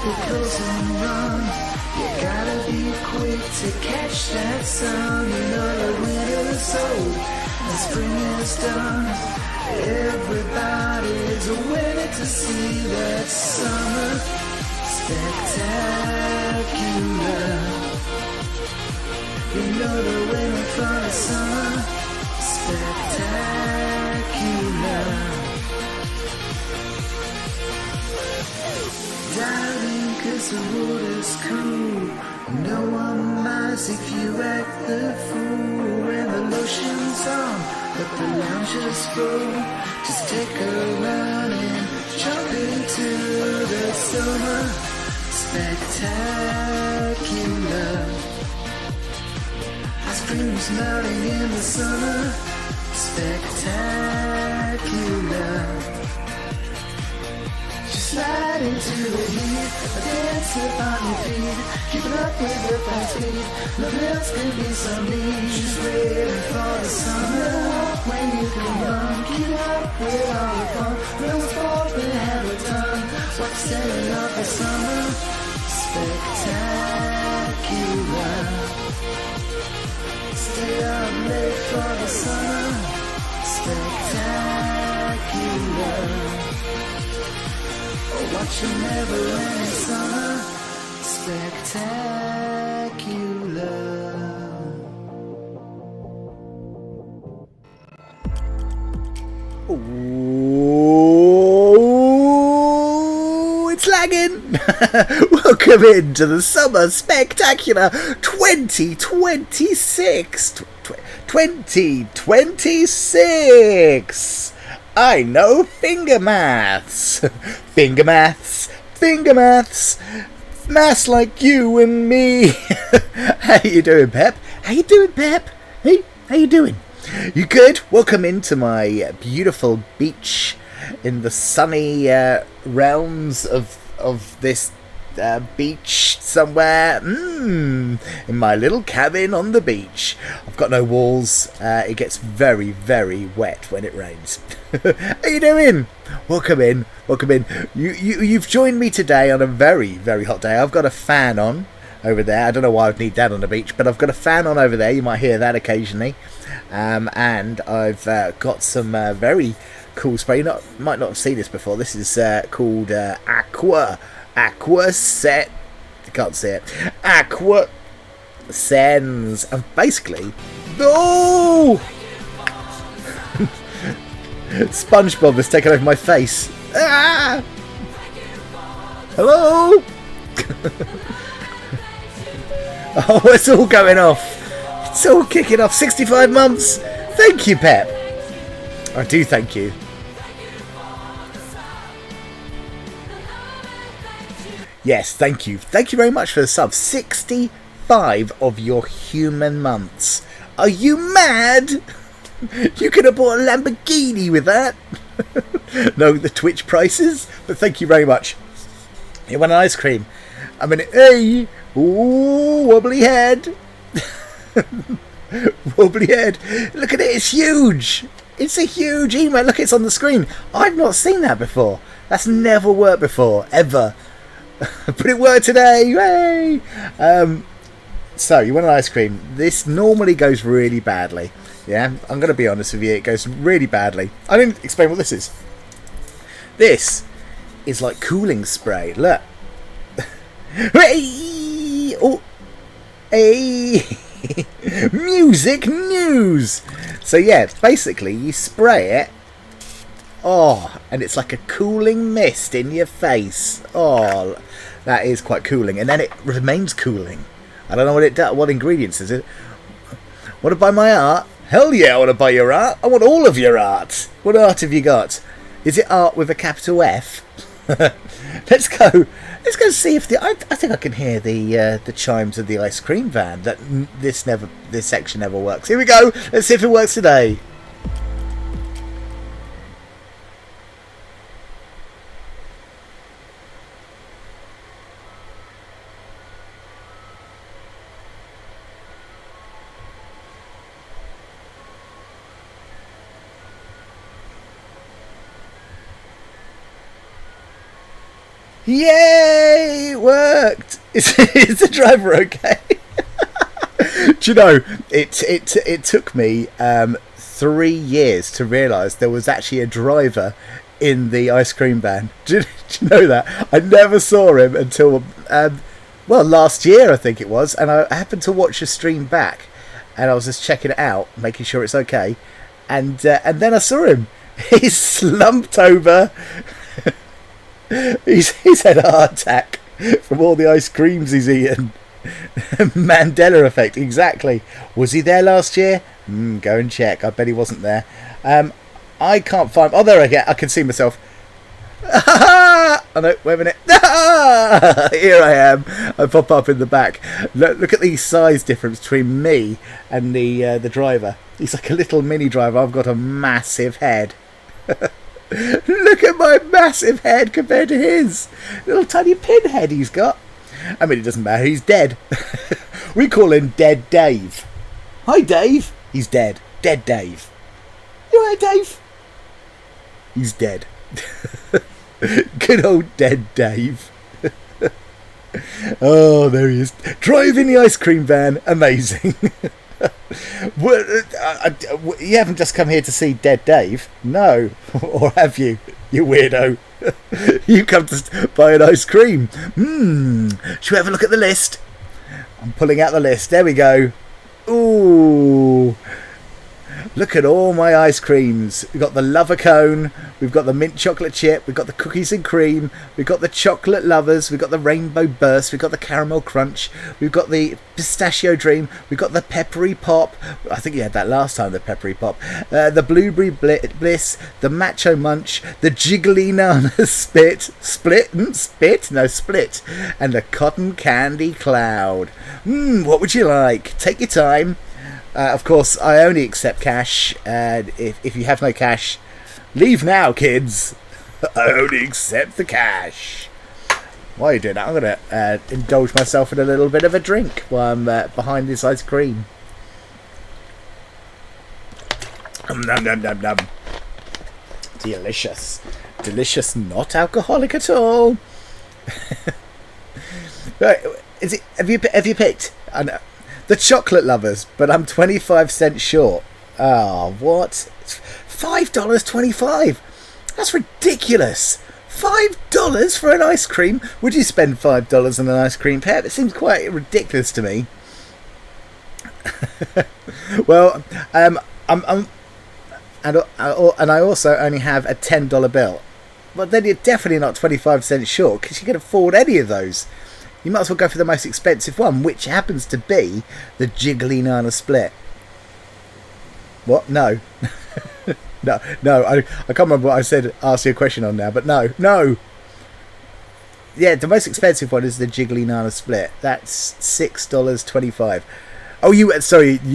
it close and run. You gotta be quick to catch that sun. You know the winter's old and spring is done. Everybody's waiting to see that summer spectacular. You know the winter from the summer spectacular. Diving 'cause the water's cool. No one minds if you act the fool. When the lotion's on, but the lounge is full. Just take a run and jump into the summer spectacular. Ice cream's melting in the summer spectacular. Slide into the heat, dance up on your feet. Keep it up with the fast speed. Nothing else can be so neat. Just waiting for the summer when you can run. Keep up with all the fun. No sport but have a ton. What's setting up the summer spectacular. Stay up late for the summer spectacular. Watch a never-ending summer spectacular. Oh, it's lagging. Welcome into the Summer Spectacular 2026. 2026. I know finger maths. Finger maths. Finger maths. Maths like you and me. How you doing, Pep? How you doing, Pep? Hey, how you doing? You good? Welcome into my beautiful beach in the sunny realms of this beach somewhere. In my little cabin on the beach. I've got no walls. It gets very, very wet when it rains. How you doing? Welcome in. Welcome in. You've joined me today on a very, very hot day. I've got a fan on over there. I don't know why I'd need that on the beach, but I've got a fan on over there. You might hear that occasionally. And I've got some very cool spray. You might not have seen this before. This is called Aqua Set. You can't see it. Aqua Sens. And basically, no. SpongeBob has taken over my face. Ah! Hello. Oh, it's all going off. It's all kicking off. 65 months. Thank you, Pep. I do thank you. Yes, thank you. Thank you very much for the sub. 65 of your human months. Are you mad? You could have bought a Lamborghini with that. No, the Twitch prices. But thank you very much. You want an ice cream? I mean, hey. Ooh, wobbly head. Wobbly head. Look at it. It's huge. It's a huge email. Look, it's on the screen. I've not seen that before. That's never worked before. Ever. But it worked today. Yay! So, you want an ice cream. This normally goes really badly. Yeah, I'm going to be honest with you. It goes really badly. I didn't explain what this is. This is like cooling spray. Look. Hey! Oh. Hey! Music news! So yeah, basically you spray it. Oh, and it's like a cooling mist in your face. Oh, that is quite cooling. And then it remains cooling. I don't know what it does. What ingredients is it? Want to buy my art? Hell yeah, I want to buy your art. I want all of your art. What art have you got? Is it art with a capital F? Let's go. Let's go see if I think I can hear the chimes of the ice cream van. That this section never works. Here we go. Let's see if it works today. Yay! It worked! Is the driver okay? Do you know, it took me 3 years to realise there was actually a driver in the ice cream van. Do you know that? I never saw him until, last year I think it was, and I happened to watch a stream back, and I was just checking it out, making sure it's okay, and then I saw him. He's slumped over. he's had a heart attack from all the ice creams he's eaten. Mandela effect, exactly. Was he there last year? Go and check. I bet he wasn't there. I can't find... Oh, there I get. I can see myself. Oh no, wait a minute. Here I am. I pop up in the back. Look at the size difference between me and the driver. He's like a little mini driver. I've got a massive head. Look at my massive head compared to his little tiny pinhead he's got. I mean, it doesn't matter. He's dead. We call him Dead Dave. Hi, Dave. He's dead. Dead Dave. You alright, Dave? He's dead. Good old Dead Dave. Oh, there he is. Driving the ice cream van. Amazing. You haven't just come here to see Dead Dave? No. Or have you, you weirdo? You come to buy an ice cream. Should we have a look at the list? I'm pulling out the list. There we go. Ooh. Look at all my ice creams. We've got the Lover Cone. We've got the mint chocolate chip. We've got the cookies and cream. We've got the chocolate lovers. We've got the rainbow burst. We've got the caramel crunch. We've got the pistachio dream. We've got the peppery pop. I think you had that last time, the peppery pop. The blueberry bliss. The macho munch. The jiggly nana split. And the cotton candy cloud. What would you like? Take your time. Of course, I only accept cash. If you have no cash, leave now, kids. I only accept the cash. Why are you doing that? I'm going to indulge myself in a little bit of a drink while I'm behind this ice cream. Nom, nom, nom, nom. Delicious. Delicious, not alcoholic at all. Right, have you picked... I know. The chocolate lovers, but I'm 25 cents short. Oh, what? It's $5.25. That's ridiculous. $5 for an ice cream? Would you spend $5 on an ice cream pair? It seems quite ridiculous to me. Well, and I also only have a $10 bill. But then you're definitely not 25 cents short because you can afford any of those. You might as well go for the most expensive one, which happens to be the Jiggly Nana Split. What? No. No, I can't remember what I said, ask you a question on now, but no. Yeah, the most expensive one is the Jiggly Nana Split. That's $6.25. Oh, you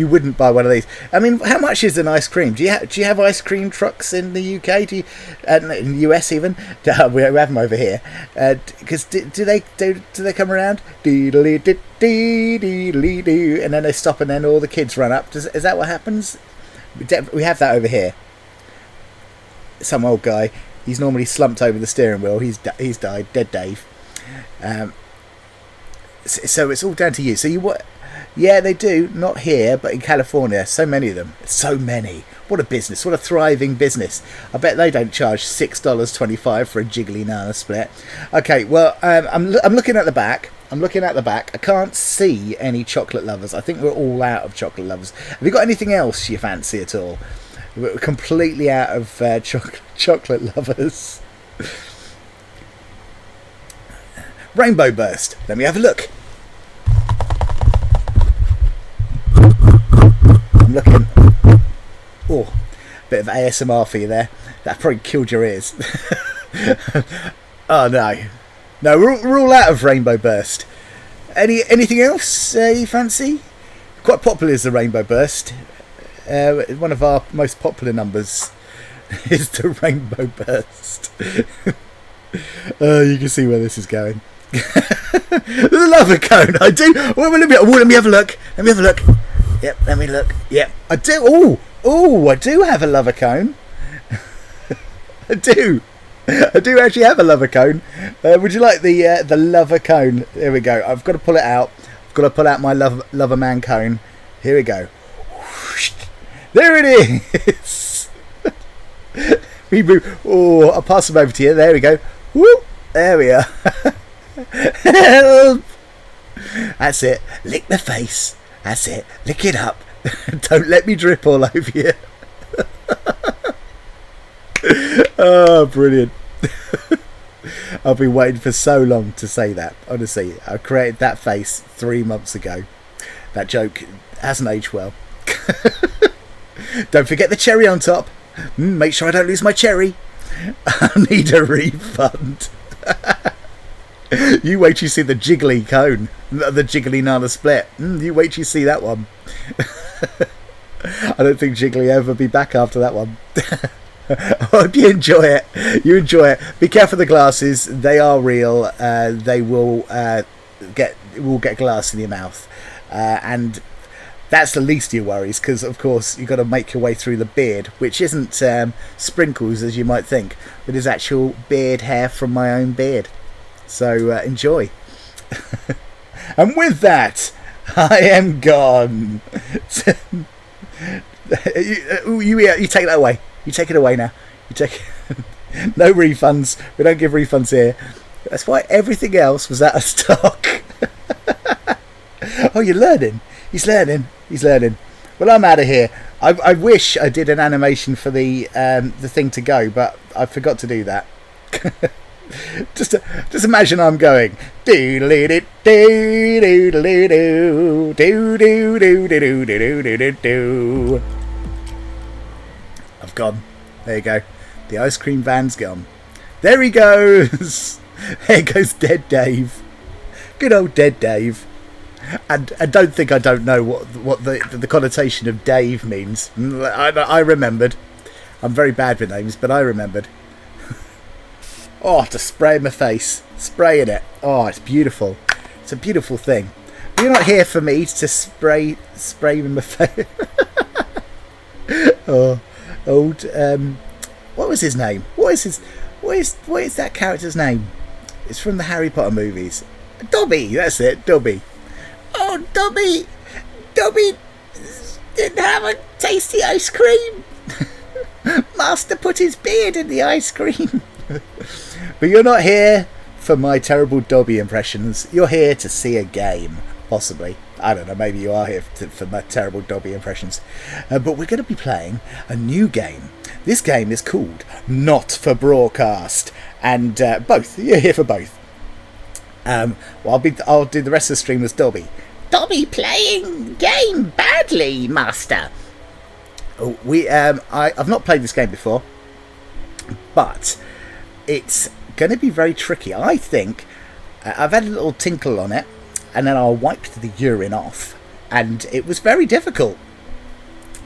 wouldn't buy one of these. I mean, how much is an ice cream? Do you have ice cream trucks in the UK? Do you, in the US even? We have them over here. Because do they come around? And then they stop, and then all the kids run up. Is that what happens? We have that over here. Some old guy. He's normally slumped over the steering wheel. He's died. Dead Dave. So it's all down to you. So you what? Yeah, they do. Not here, but in California. So many of them. So many. What a business. What a thriving business. I bet they don't charge $6.25 for a Jiggly Nana Split. Okay, well, I'm looking at the back. I can't see any chocolate lovers. I think we're all out of chocolate lovers. Have you got anything else you fancy at all? We're completely out of chocolate lovers. Rainbow Burst. Let me have a look. I'm looking. Oh, bit of ASMR for you there. That probably killed your ears. Oh no, we're all out of Rainbow Burst. Anything else you fancy? Quite popular is the Rainbow Burst. One of our most popular numbers is the Rainbow Burst. You can see where this is going. The Lover Cone. I do. Let me have a look. Yep, let me look. Yep, I do. Oh, I do have a Lover Cone. I do. I do actually have a lover cone. Would you like the lover cone? Here we go. I've got to pull it out. I've got to pull out my lover man cone. Here we go. There it is. Oh, I'll pass them over to you. There we go. Woo! There we are. Help! That's it. Lick the face. That's it. Lick it up. Don't let me drip all over you. Oh, brilliant. I've been waiting for so long to say that. Honestly, I created that face 3 months ago. That joke hasn't aged well. Don't forget the cherry on top. Make sure I don't lose my cherry. I need a refund. You wait till you see the jiggly cone. The jiggly Nana split. You wait till you see that one. I don't think Jiggly will ever be back after that one. I hope you enjoy it. You enjoy it. Be careful of the glasses. They are real. They will get glass in your mouth. And that's the least of your worries, because of course you've got to make your way through the beard, which isn't sprinkles as you might think, but is actual beard hair from my own beard. So enjoy. And with that, I am gone. You take that away. You take it away now. You take no refunds. We don't give refunds here. That's why everything else was out of stock. Oh, you're learning. He's learning. He's learning. Well, I'm out of here. I wish I did an animation for the thing to go, but I forgot to do that. Just imagine I'm going. I've gone. There you go. The ice cream van's gone. There he goes. There goes Dead Dave. Good old Dead Dave. And I don't think I don't know what the connotation of Dave means. I remembered. I'm very bad with names, but I remembered. Oh, to spray in my face. Spraying it. Oh, it's beautiful. It's a beautiful thing. You're not here for me to spray in my face. Oh, old. What was his name? What is that character's name? It's from the Harry Potter movies. Dobby. That's it. Dobby. Oh, Dobby. Dobby didn't have a tasty ice cream. Master put his beard in the ice cream. But you're not here for my terrible Dobby impressions. You're here to see a game, possibly. I don't know, maybe you are here for my terrible Dobby impressions. But we're going to be playing a new game. This game is called Not for Broadcast. And both. You're here for both. Well, I'll do the rest of the stream as Dobby. Dobby playing game badly, Master. Oh, I've not played this game before, but it's going to be very tricky. I think I've had a little tinkle on it, and then I wiped the urine off, and it was very difficult.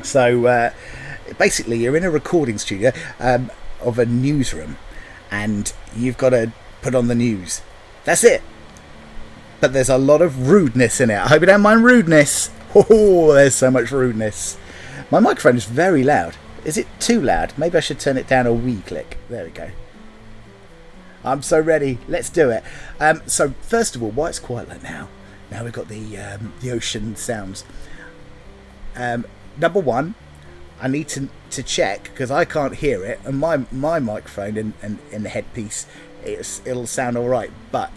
So basically, you're in a recording studio of a newsroom, and you've got to put on the news. That's it. But there's a lot of rudeness in it. I hope you don't mind rudeness. Oh, there's so much rudeness. My microphone is very loud. Is it too loud? Maybe I should turn it down a wee click. There we go. I'm so ready. Let's do it. So first of all, why it's quiet like now? Now we've got the ocean sounds. Number one, I need to check because I can't hear it, and my microphone in the headpiece, it'll sound all right. But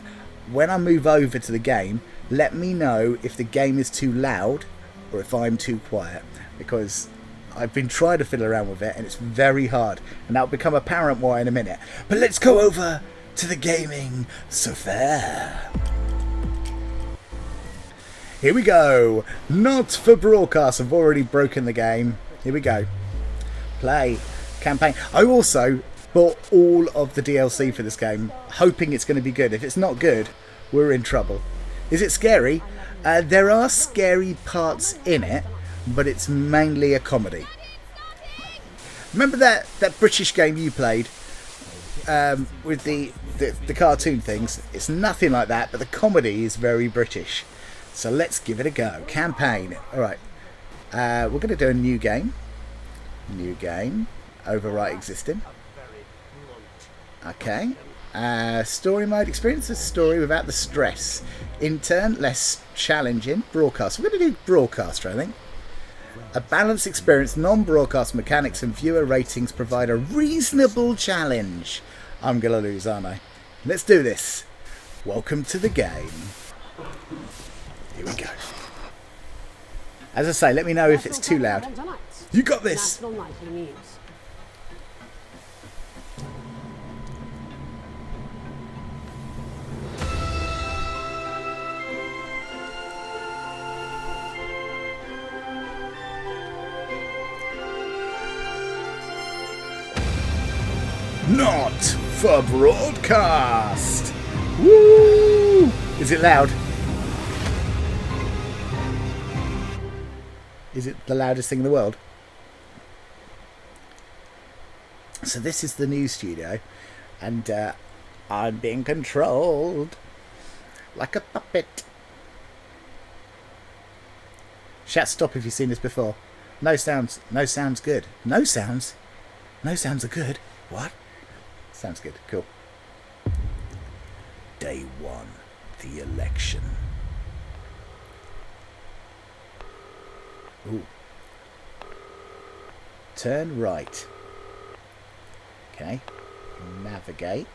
when I move over to the game, let me know if the game is too loud or if I'm too quiet, because I've been trying to fiddle around with it and it's very hard, and that'll become apparent why in a minute. But let's go over to the gaming sofa. Here we go. Not for broadcast. I've already broken the game. Here we go. Play. Campaign. I also bought all of the DLC for this game, hoping it's going to be good. If it's not good, we're in trouble. Is it scary? There are scary parts in it, but it's mainly a comedy. Remember that British game you played with the cartoon things? It's nothing like that, but the comedy is very British. So let's give it a go. Campaign. Alright. We're going to do a new game. New game. Overwrite existing. Okay. Story mode experience a story without the stress. In turn, less challenging. Broadcast. We're going to do broadcaster, I think. A balanced experience, non-broadcast mechanics and viewer ratings provide a reasonable challenge. I'm going to lose, aren't I? Let's do this. Welcome to the game. Here we go. As I say, let me know if it's too loud. You got this. Not for broadcast. Woo! Is it loud? Is it the loudest thing in the world? So this is the news studio, and I'm being controlled like a puppet. Shout stop if you've seen this before. No sounds. No sounds good. No sounds. No sounds are good. What? Sounds good. Cool. Day 1. The election. Ooh. Turn right. Okay. Navigate.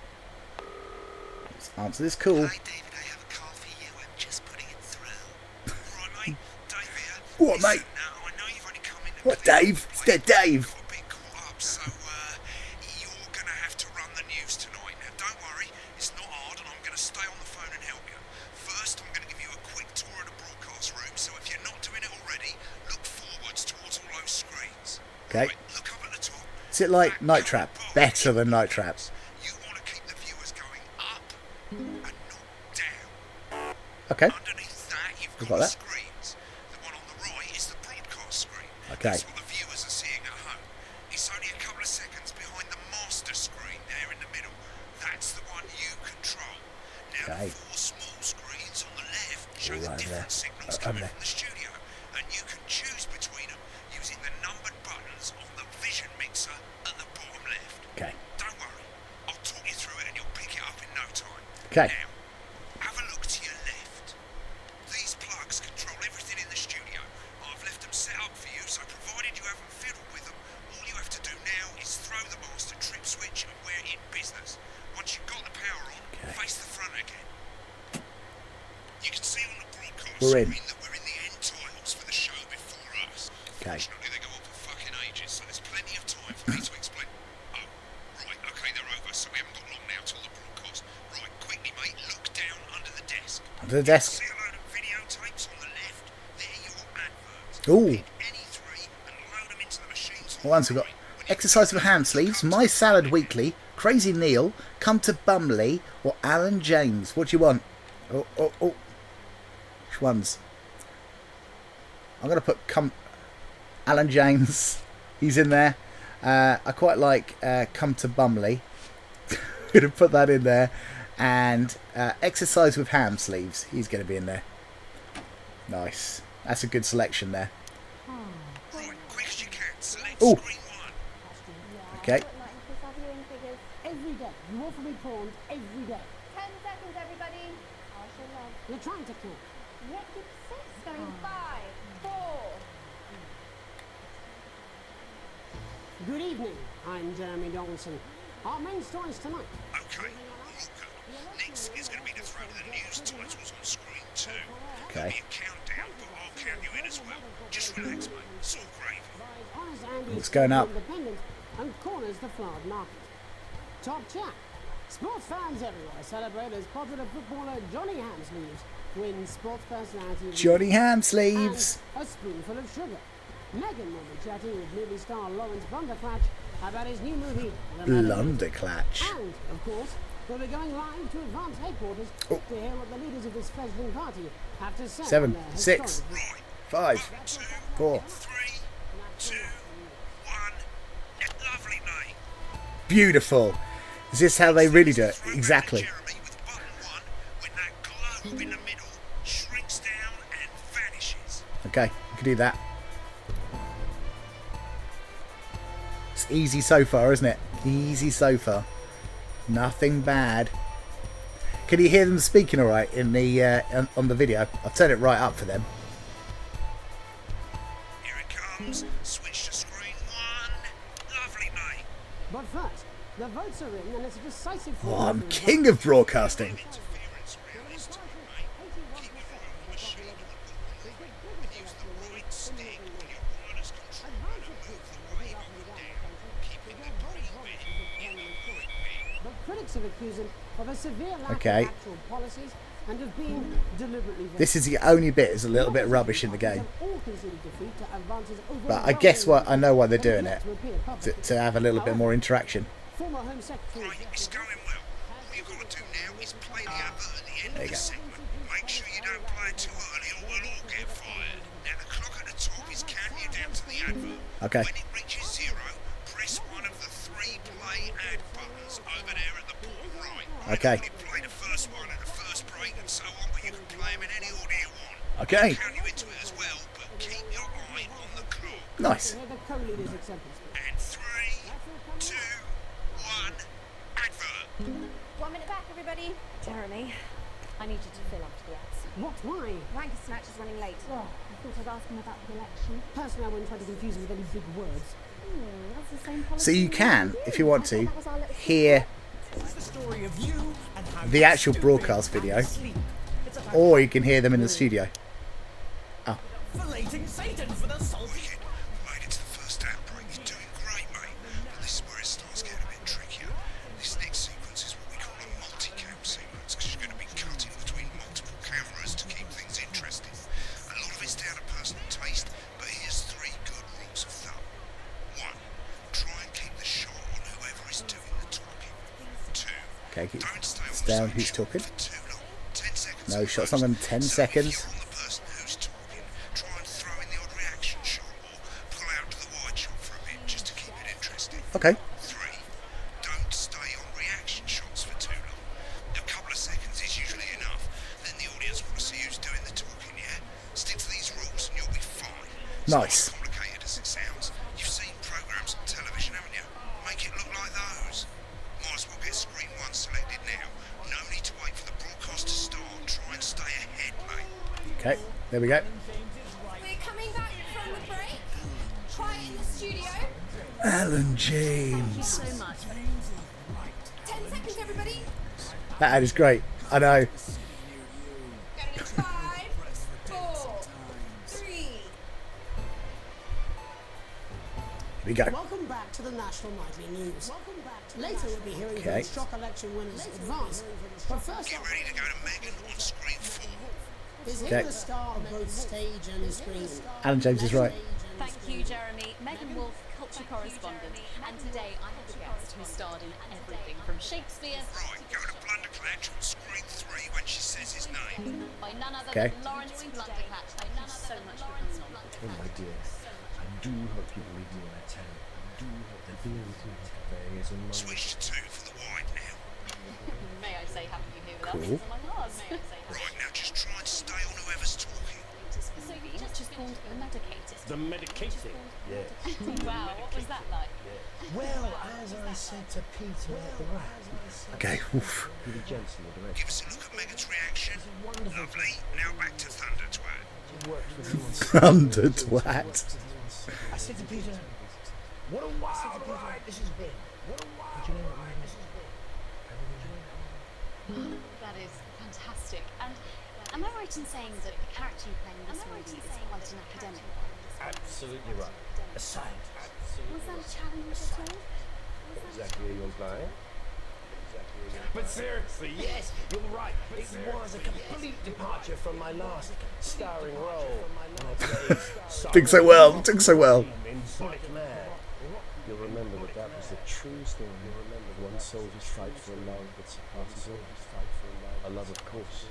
Let's answer this call. Hi, David. I have a call for you. I'm just putting it through. Right, mate. Dave here. What, mate? Now, I know you've only come in. What, Dave? It's dead Dave. Got a bit caught up, so you're gonna have to run the news tonight. Now, don't worry. It's not hard, and I'm gonna stay on the phone and help you. First, I'm gonna give you a quick tour of the broadcast room. So if you're not doing it already, look forwards towards all those screens. Okay. Right, look up at the top. Is it like Night Trap? Better than Night Trap. You want to keep the viewers going up and not down. Okay. Underneath that, you've We've got got the that. screens. The one on the right is the broadcast screen. Okay. That's what the viewers are seeing at home. It's only a couple of seconds behind the master screen there in the middle. That's the one you control. Now, Okay. the 4 small screens on the left show All the right different there. signals Over coming there. from the studio, and you can choose between them using the numbered buttons on the vision mixer at the bottom left. Okay. Don't worry, I'll talk you through it and you'll pick it up in no time. Okay. Now, have a look to your left. These plugs control everything in the studio. I've left them set up for you, so provided you haven't fiddled with them, all you have to do now is throw the master trip switch and we're in business. Once you've got the power on, face the front again. You can see on the broadcast We're in. screen that we're in the end titles for the show before us. Okay. Fortunately, they go on for fucking ages, so there's plenty of time for me to explain. Oh, right, okay, they're over, so we haven't got long now till the broadcast. Right, quickly, mate, look down under the desk. Under the desk. See a load of videotapes on the left? They're your adverts. Ooh. Pick any 3 and load them into the machines on What ones we got? Exercise for hand sleeves, My Salad Weekly, Crazy Neil, Come to Bumley, or Alan James. What do you want? Oh. Which ones? I'm going to put Alan James. He's in there. I quite like Come to Bumley. I'm going to put that in there. And Exercise with Ham Sleeves. He's going to be in there. Nice. That's a good selection there. Right, quick as you can. Select Ooh. screen 1. Okay. Every day. You offer me prawns every day. 10 seconds, everybody. I shall love. You're trying to kill. Yet you persist. Going 5, 4. Good evening. I'm Jeremy Donaldson. Our main stories tonight. Okay, all good. Next is going to be to throw the news titles on screen 2. Okay. There'll be a countdown, but I'll count you in as well. Just relax, mate. It's all gravy. Honest Andy It's going up. Independent and corners the flowered market. Top chat. Sports fans everywhere celebrate as popular footballer Johnny Hamsleeves wins Sports Personality of the Johnny Year Ham Sleeves. and a spoonful of sugar. Megan will be chatting with movie star Lawrence Blunderclatch about his new movie, The Madam. Blunderclatch. And, of course, we'll be going live to advance headquarters to hear what the leaders of this fledgling party have to say. 7, on their 6, historic- Right, 5, 2, 4. 3, 2, 1. Lovely, mate. Beautiful. Is this how they really do it? Throw Exactly. Jeremy with button 1 when that globe in the middle shrinks down and vanishes. Okay, we can do that. It's easy so far, isn't it? Easy so far. Nothing bad. Can you hear them speaking all right in the on the video? I've turned it right up for them. Here it comes. Switch to screen 1. Lovely, mate. But first, the votes are in, and it's a decisive. Oh, I'm king of broadcasting. Interference around this time, mate. Keep your eye on the machine and the ball line, and use the right stick on your wireless controller to move the wave up and down, keeping the green bit in the right bit. But critics have accused him of a severe lack Okay. of actual policies and of being deliberately. This is the only bit is a little bit rubbish in the game. But I guess what I know why they're doing it to have a little bit more interaction. Former Home Secretary Right, it's going well. All you've got to do now is play the advert at the end There of you the go. segment. Make sure you don't play it too early or we'll all get fired. Now the clock at the top is counting you down to the advert. Okay. When it reaches 0, press one of the 3 play ad buttons over there at the bottom right. Okay. You can play the first one at the first break and so on, but you can play them in any order you want. Okay. Count you into it as well, but keep your eye on the clock. Nice. where the co-leader's acceptance speech. And 3, 2, 1, advert. 1 minute back, everybody. Jeremy, I need you to fill up the ads. What? Why? Ranker Snatch is running late. Oh, I thought I'd ask him about the election. Personally, I wouldn't try to confuse him with any big words. That's the same policy. So you can, if you want to, That was our little hear the actual broadcast video, or you can hear them in the studio. Oh, Wicked. Made it to the first outbreak. He's doing great, mate. But this is where it starts getting a bit trickier. This next sequence is what we call a multi-cam sequence, because you're going to be cutting between multiple cameras to keep things interesting. A lot of it's down to personal taste, but here's 3 good rules of thumb. 1. Try and keep the shot on whoever is doing the talking. 2. okay. Keep Don't stay on down. the Who's same shot talking? for too long. 10 seconds. No at shots most. most. on them. 10 So seconds. If you're on the person who's talking, try and throw in the odd reaction shot or pull out to the wide shot for a bit just to keep it interesting. Okay. 3. Don't stay on reaction shots for too long. A couple of seconds is usually enough. Then the audience want to see who's doing the talking, yeah? Stick to these rules and you'll be fine. It's Nice. not as complicated as it sounds. You've seen programs on television, haven't you? Make it look like those. Might as well get screen 1 selected now. No need to wait for the broadcast to start. Try and stay ahead, mate. Okay. There we go. We're coming back from the break. Try it in the studio. Alan James. So much. 10 seconds, everybody. That ad is great. I know. Going in 5, 4, 3. Here we go. Welcome back to the National Nightly News. Later, we'll be hearing Okay. from the shock election winners advance. But first Get up, ready to go to Megan on screen 4. is Okay. him the star of both stage and screen. Alan James is right. Thank you, Jeremy. Megan Wolf, culture correspondent, and today I have a guest who starred in everything from Shakespeare Right, go to Blunderclatch on screen 3 when she says his name. by none other Okay. than Lawrence Blunderclatch. Thank you so much for coming on. Oh my dear, I do hope you believe me when I tell you. I do hope that being with you today is a moment. Switch to 2 for the wide now. May I say happy you here with Cool. us? Oh my God. May I say Right, now just try and stay on whoever's talking. So you just called the medicated. The medicating? Yeah. Wow, what was that like? Well, as I said to Peter at the rat, Okay. Oof. Peter Jensen, the director, Give us a look at Megan's reaction. Lovely. Now back to Thunder Twat. worked with him on Thunder twat. I said to Peter, what a wild ride this has been. What a wild ride this has been. That is fantastic. And am I right in saying that the character you play in this movie is quite an academic one? Absolutely right. A scientist. Was that a challenge at all? Exactly where you're implying. But seriously, yes, you're right. It was a complete departure from my last starring role. When I played Doing so well. Doing so well. in Bullet Man. You'll remember that that was the true story. You'll remember one soldier's fight for a love that surpasses all. A love, of course.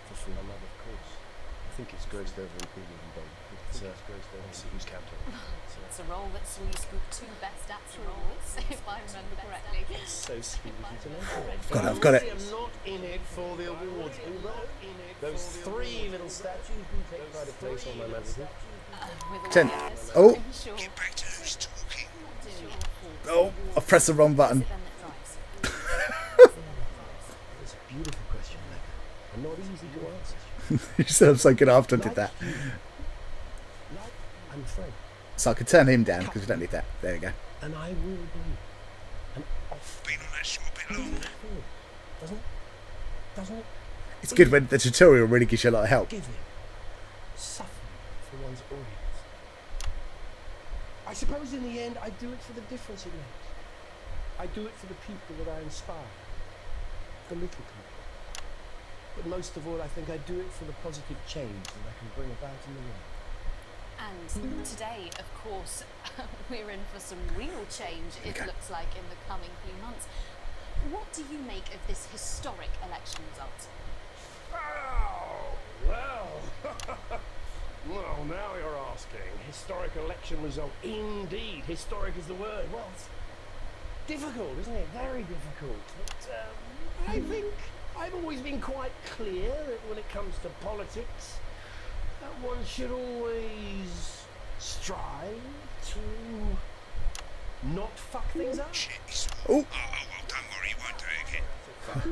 For free. A love, of course. I think it's grossed over in premium, but it's who's captain. It's a role that saw you scoop 2 Best Actor awards, if I remember correctly. So sweet of you to mention it. Got it, I've got it. I'm not in it for the awards, although those 3 little statues do take pride of place on my mantelpiece. With all 10. this, Oh. I'm sure Get back to who's talking. Oh, I pressed the wrong button. then that drives. easy to answer. You said I'm so good after I did that. Like I'm Fred, So I could turn him down because we don't need that. There we go. and I will be an off Been on that show a bit long. film. Doesn't it? Doesn't it? It's good when the tutorial really gives you a lot of help. Giving, suffering for one's audience. I suppose in the end I do it for the difference it makes. I do it for the people that I inspire, the little people. But most of all, I think I do it for the positive change that I can bring about in the world. And today, of course, we're in for some real change, it looks like, in the coming few months. What do you make of this historic election result? Oh, well. Well, now you're asking. Historic election result. Indeed, historic is the word. Well, it's difficult, isn't it? Very difficult. But I think I've always been quite clear that when it comes to politics, that one should always strive to not fuck things up. Shit, he's... Oh. Well, don't worry, he won't do it again.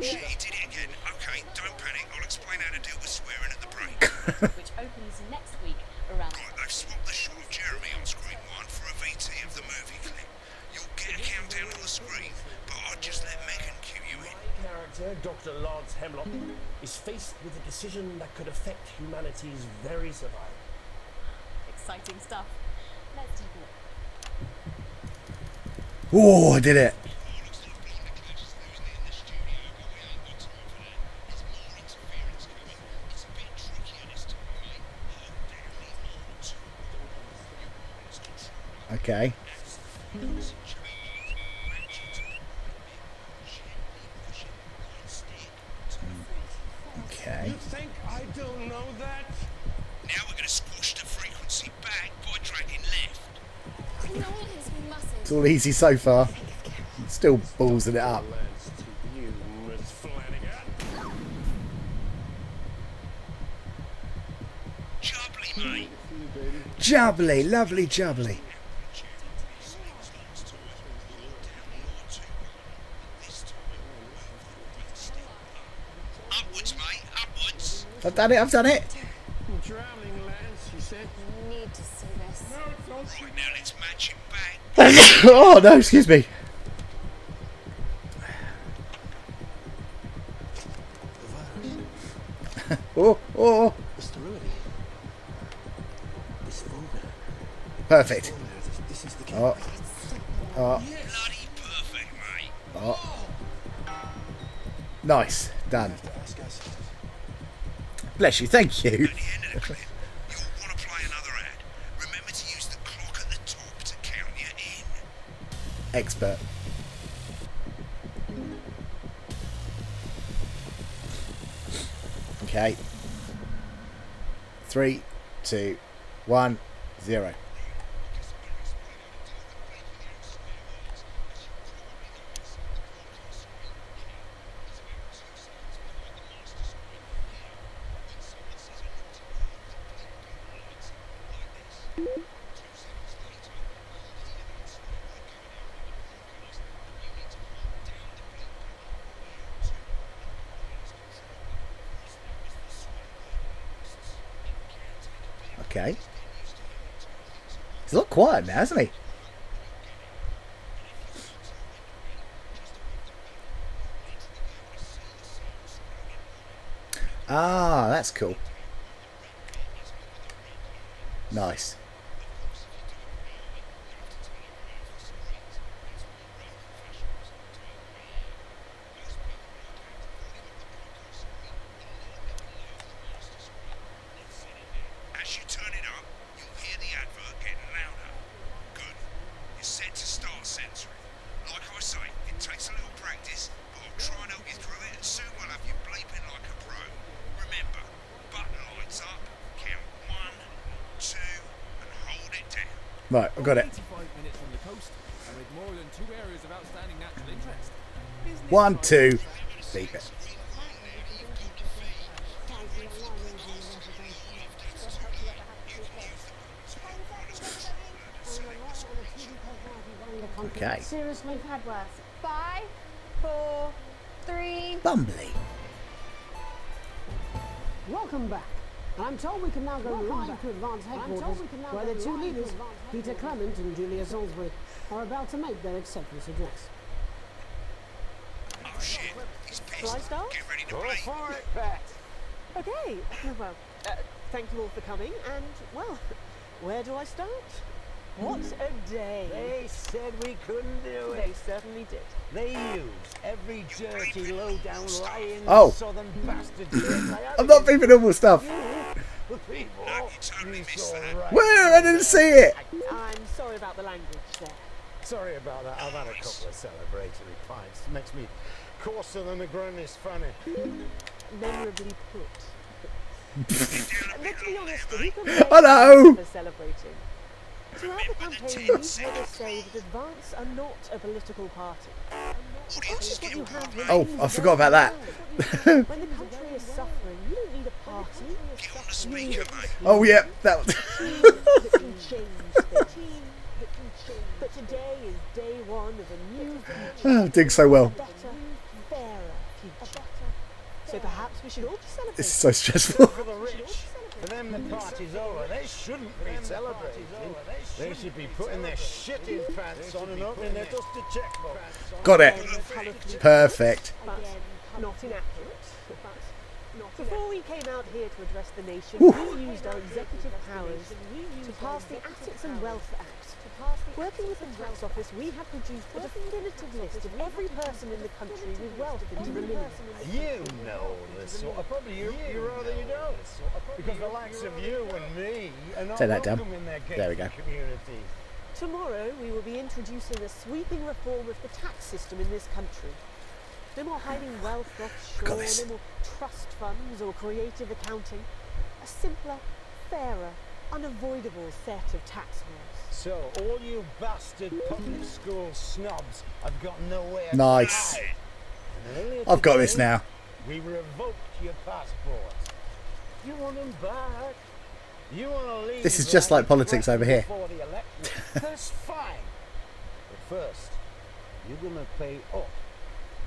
Shit, he did it again. Okay, don't panic. I'll explain how to deal with swearing at the break. Which opens next week around... Right, they've swapped the shot of Jeremy on screen 1 for a VT of the movie clip. You'll get a countdown on the screen, but I'll just let Megan cue you in. My character, Dr. Lance Hemlock, is faced with a decision that could affect humanity's very survival. Exciting stuff. Let's take a look. Oh, I did it. Okay. Okay. You think I don't know that? Now we're going to squash the frequency back by dragging left. It's all easy so far. Still ballsing it up. Lance to you, Miss Flanagan. Jubbly, mate. Jubbly, lovely jubbly. Upwards, mate, upwards. I've done it, I've done it. Drowning, Lance, she said. Need to see this. Right, now let's match it back. Oh, no, excuse me. Oh, oh. Mr. Rudy. This folder. Perfect. This is the key. Oh. Oh, Bloody perfect, mate. oh. Nice. Done. Ask us. Bless you, thank you. At the end of the clip, you'll want to play another ad. Remember to use the clock at the top to count you in. Expert. Okay. 3, 2, 1, 0. Okay. He's a lot quiet now, hasn't he? Ah, that's cool. Nice. As you turn it up, you'll hear the advert getting louder. Good. You're set to start censoring. Like I say, it takes a little practice, but I'll try and help you through it, and soon we'll have you bleeping like a pro. Remember, button lights up, count 1, 2, and hold it down. Right, I've got it. 85 minutes from the coast, and with more than 2 areas of outstanding natural interest. 1, 2, beep it. Okay. Seriously, Padworth. 5, 4, 3. Bumbly. Welcome back. And I'm told we can now go live to Advance headquarters, where the two leaders, Peter Clement and Julia Salisbury, are about to make their acceptance address. Oh shit, he's pissed. Shall I start? Get ready to Go play. for it, Pat. Okay, well, thank you all for coming, and, well, where do I start? What a day. They said we couldn't do They it. certainly did. They used every dirty, low-down, lying Oh. southern bastard trick they had I'm not against beeping normal stuff. the people. No, you totally missed saw that. right Where? I didn't see it. I'm sorry about the language there. Sorry about that. I've had a couple of celebratory pints. Makes me coarser than a granny's fanny. Memorably put. Let's be honest, we can Oh, no. for celebrating. Throughout the campaign, you've heard us say that Advance are not a political party. Audience is What getting you have paid. Oh, remains I forgot about that. very well. When the country is suffering, you don't need a party. Get on the You need speaker, a mate. Oh, yeah, that was... team that can change things. But today is day one of a new future. Oh, doing so well. A better, fairer future. So perhaps we should all be celebrating. It's so stressful. For the rich, for them the party's over. They shouldn't be celebrating. They should be putting their shitting pants on and opening their dusty checkbook. Got it. Colourfully, Perfect. but not inaccurate. Before we came out here to address the nation, Whew. we used our executive powers to pass the Assets and Wealth Act. Working with the tax office, we have produced a definitive list of every person in the country with wealth into the minimum. You know this sort of probably you rather you don't. Because the likes of you and me are not Say that, Dan. welcome in their There we go. gated communities. Tomorrow, we will be introducing a sweeping reform of the tax system in this country. No more hiding wealth Got offshore, this. no more trust funds or creative accounting. A simpler, fairer, unavoidable set of tax laws. So, all you bastard public school snobs have got nowhere Nice. to hide. And earlier I've got today, this now. We revoked your passports. You want them back? You want to leave? This is just like politics over here. Before the election. That's fine. But first, you're gonna pay up.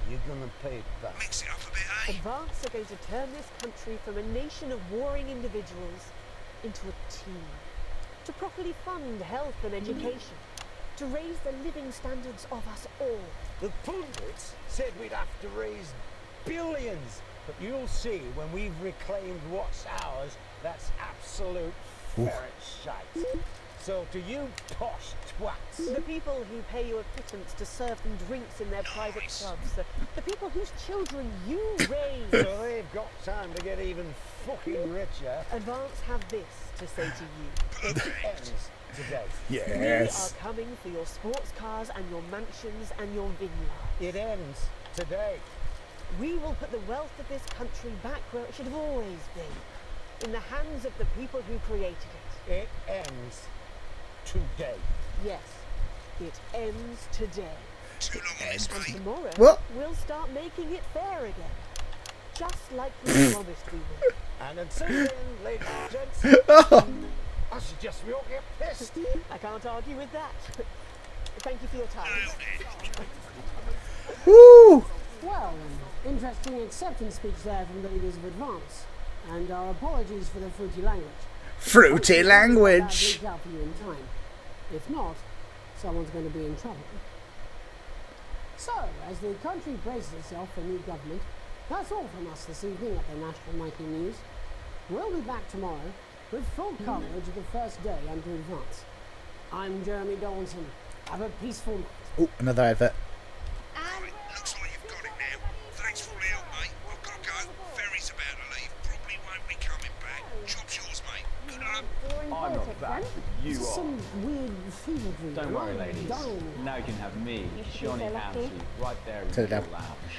You're gonna pay back. Mix it up a bit, eh? Advance are going to turn this country from a nation of warring individuals into a team. To properly fund health and education. To raise the living standards of us all. The pundits said we'd have to raise billions, but you'll see when we've reclaimed what's ours, that's absolute ferret shite. So to you posh twats, The people who pay you a pittance to serve them drinks in their private clubs. The people whose children you raise. so they've got time to get even fucking richer. Advance have this to say to you. It ends today. We Yes. are coming for your sports cars and your mansions and your vineyards. It ends today. We will put the wealth of this country back where it should have always been. In the hands of the people who created it. It ends today. Yes, it ends today. Too long on this, And mate. tomorrow, What? we'll start making it fair again. Just like we promised we would. And until then, ladies and gents, I suggest we all get pissed. I can't argue with that. Thank you for your time. Nailed it. Woo! Well, an interesting acceptance speech there from the leaders of Advance. And our apologies for the fruity language. Fruity Hopefully we'll get language. that bleeped out for you in time. If not, someone's going to be in trouble. So, as the country braces itself for new government, that's all from us this evening at the National Nightly News. We'll be back tomorrow with full coverage of the first day under Advance. I'm Jeremy Donaldson. Have a peaceful night. Oh, another advert. Right, looks like you've got it now. Thanks for all the help, mate. I've got to go. Ferry's about to leave. Probably won't be coming back. Job's yours, mate. Good luck. I'm not bad. You This is are. some weird fever dream. Don't and worry, I'm ladies. dying. Now you can have me, Johnny Hamsley, right there in Turn it the down. lounge.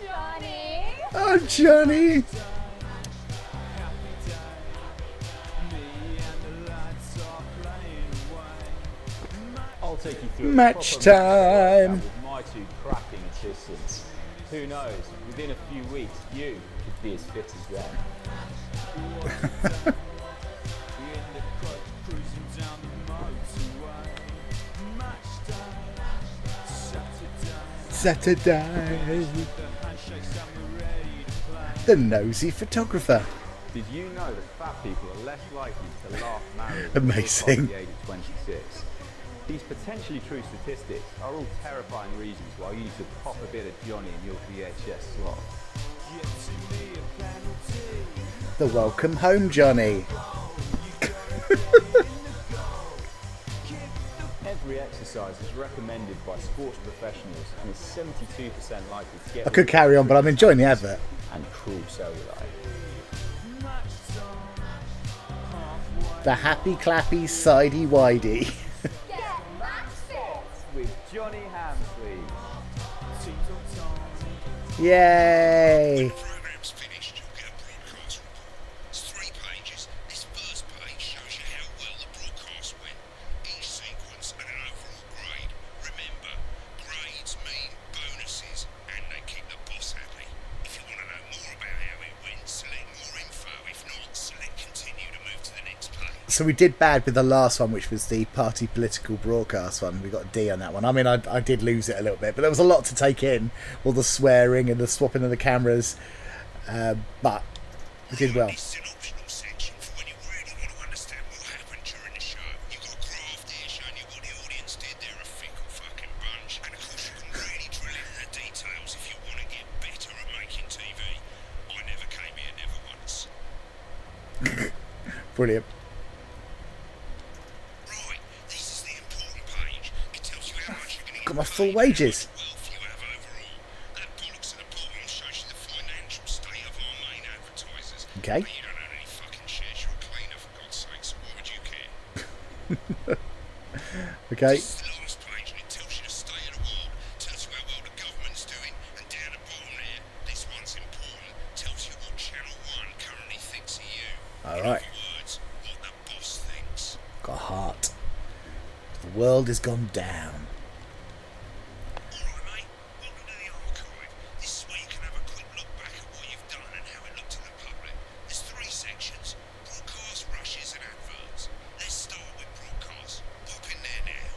Johnny! Oh, Johnny. I'll take you through a Match proper time. with my two cracking assistants. Who knows? Within a few weeks, you could be as fit as them. Saturday. The nosy photographer. Did you know that fat people are less likely to laugh married Amazing. at the age of 26? These potentially true statistics are all terrifying reasons why you need to pop a bit of Johnny in your VHS slot. The welcome home Johnny. Every exercise is recommended by sports professionals and is 72% likely to get I could carry on, but I'm enjoying the advert. and cruel cellulite. The happy clappy sidey widey. With Johnny Hamsley. Yay! Program's finished, you'll get a broadcast report. It's 3 pages. This first page shows you how well the broadcast went. Each sequence and an overall grade. Remember, grades mean bonuses and they keep the boss happy. If you want to know more about how it went, select more info. If not, select continue to move to the next page. So we did bad with the last one, which was the party political broadcast one. We got a D on that one. I mean, I did lose it a little bit, but there was a lot to take in. All the swearing and the swapping of the cameras. But we did well. This is an optional section for when you really want to understand what happened during the show. You've got a graph here showing you what the audience did. They're a fickle fucking bunch. And of course you can really drill into the details if you want to get better at making TV. I never came here, never once. Brilliant. Right, this is the important page. It tells you how much you're going to get Got my full paid, wages. how much wealth you have overall. That bollocks at the bottom shows you the financial state of our main advertisers. Okay. But you don't own any fucking shares. You're a cleaner, for God's sake, so why would you care? Okay. This is the last page, and it tells you the state of the world. Tells you how well the government's doing. And down the bottom there, this one's important. Tells you what Channel 1 currently thinks of you. All In right. other words, what the boss thinks. Got a heart. The world has gone down. Alright, mate. Welcome to the archive. This is where you can have a quick look back at what you've done and how it looked to the public. There's 3 sections: broadcast, rushes, and adverts. Let's start with broadcast. Pop in there now.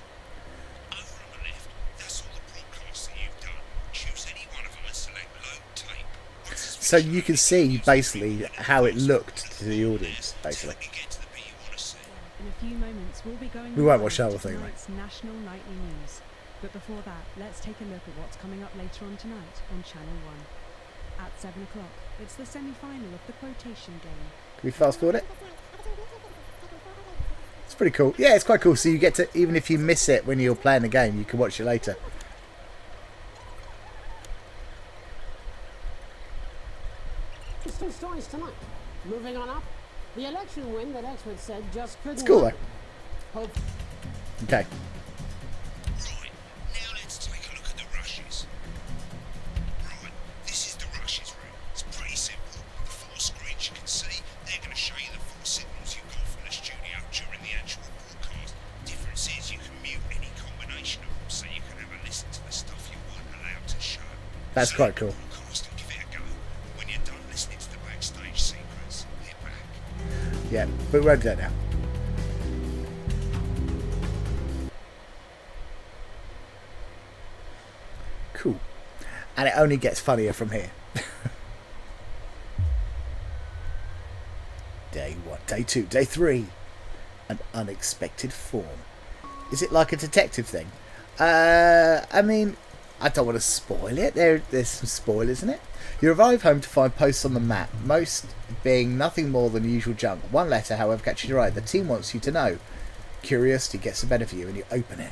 Over on the left, that's all the broadcasts that you've done. Choose any one of them and select load tape. Once it's So finished you can see basically how it looked to the audience, basically. you get to the bit you want to see. In a few moments, we'll be going We won't live watch the to whole thing, tonight's National Nightly News. But before that, let's take a look at what's coming up later on tonight on Channel 1. At 7 o'clock, it's the semi-final of the quotation game. Can we fast forward it? It's pretty cool. Yeah, it's quite cool. So you get to, even if you miss it when you're playing the game, you can watch it later. There's 2 stories tonight. Moving on up, the election win that experts said just couldn't It's cool happen. though. Hope Okay. Right, now let's take a look at the rushes. Right, this is the rushes room. It's pretty simple. The 4 screens you can see, they're going to show you the 4 signals you got from the studio during the actual broadcast. Difference is you can mute any combination of them so you can have a listen to the stuff you weren't allowed to show. That's quite cool. Broadcast and give it a go. When you're done listening to the backstage secrets, hit back. Yeah, but we won't do that now. Cool. And it only gets funnier from here. Day 1, day 2, day 3. An unexpected form. Is it like a detective thing? I mean, I don't want to spoil it. There's some spoilers in it. You arrive home to find posts on the map, most being nothing more than usual junk. One letter, however, catches your eye. The team wants you to know. Curiosity gets the better of you, and you open it.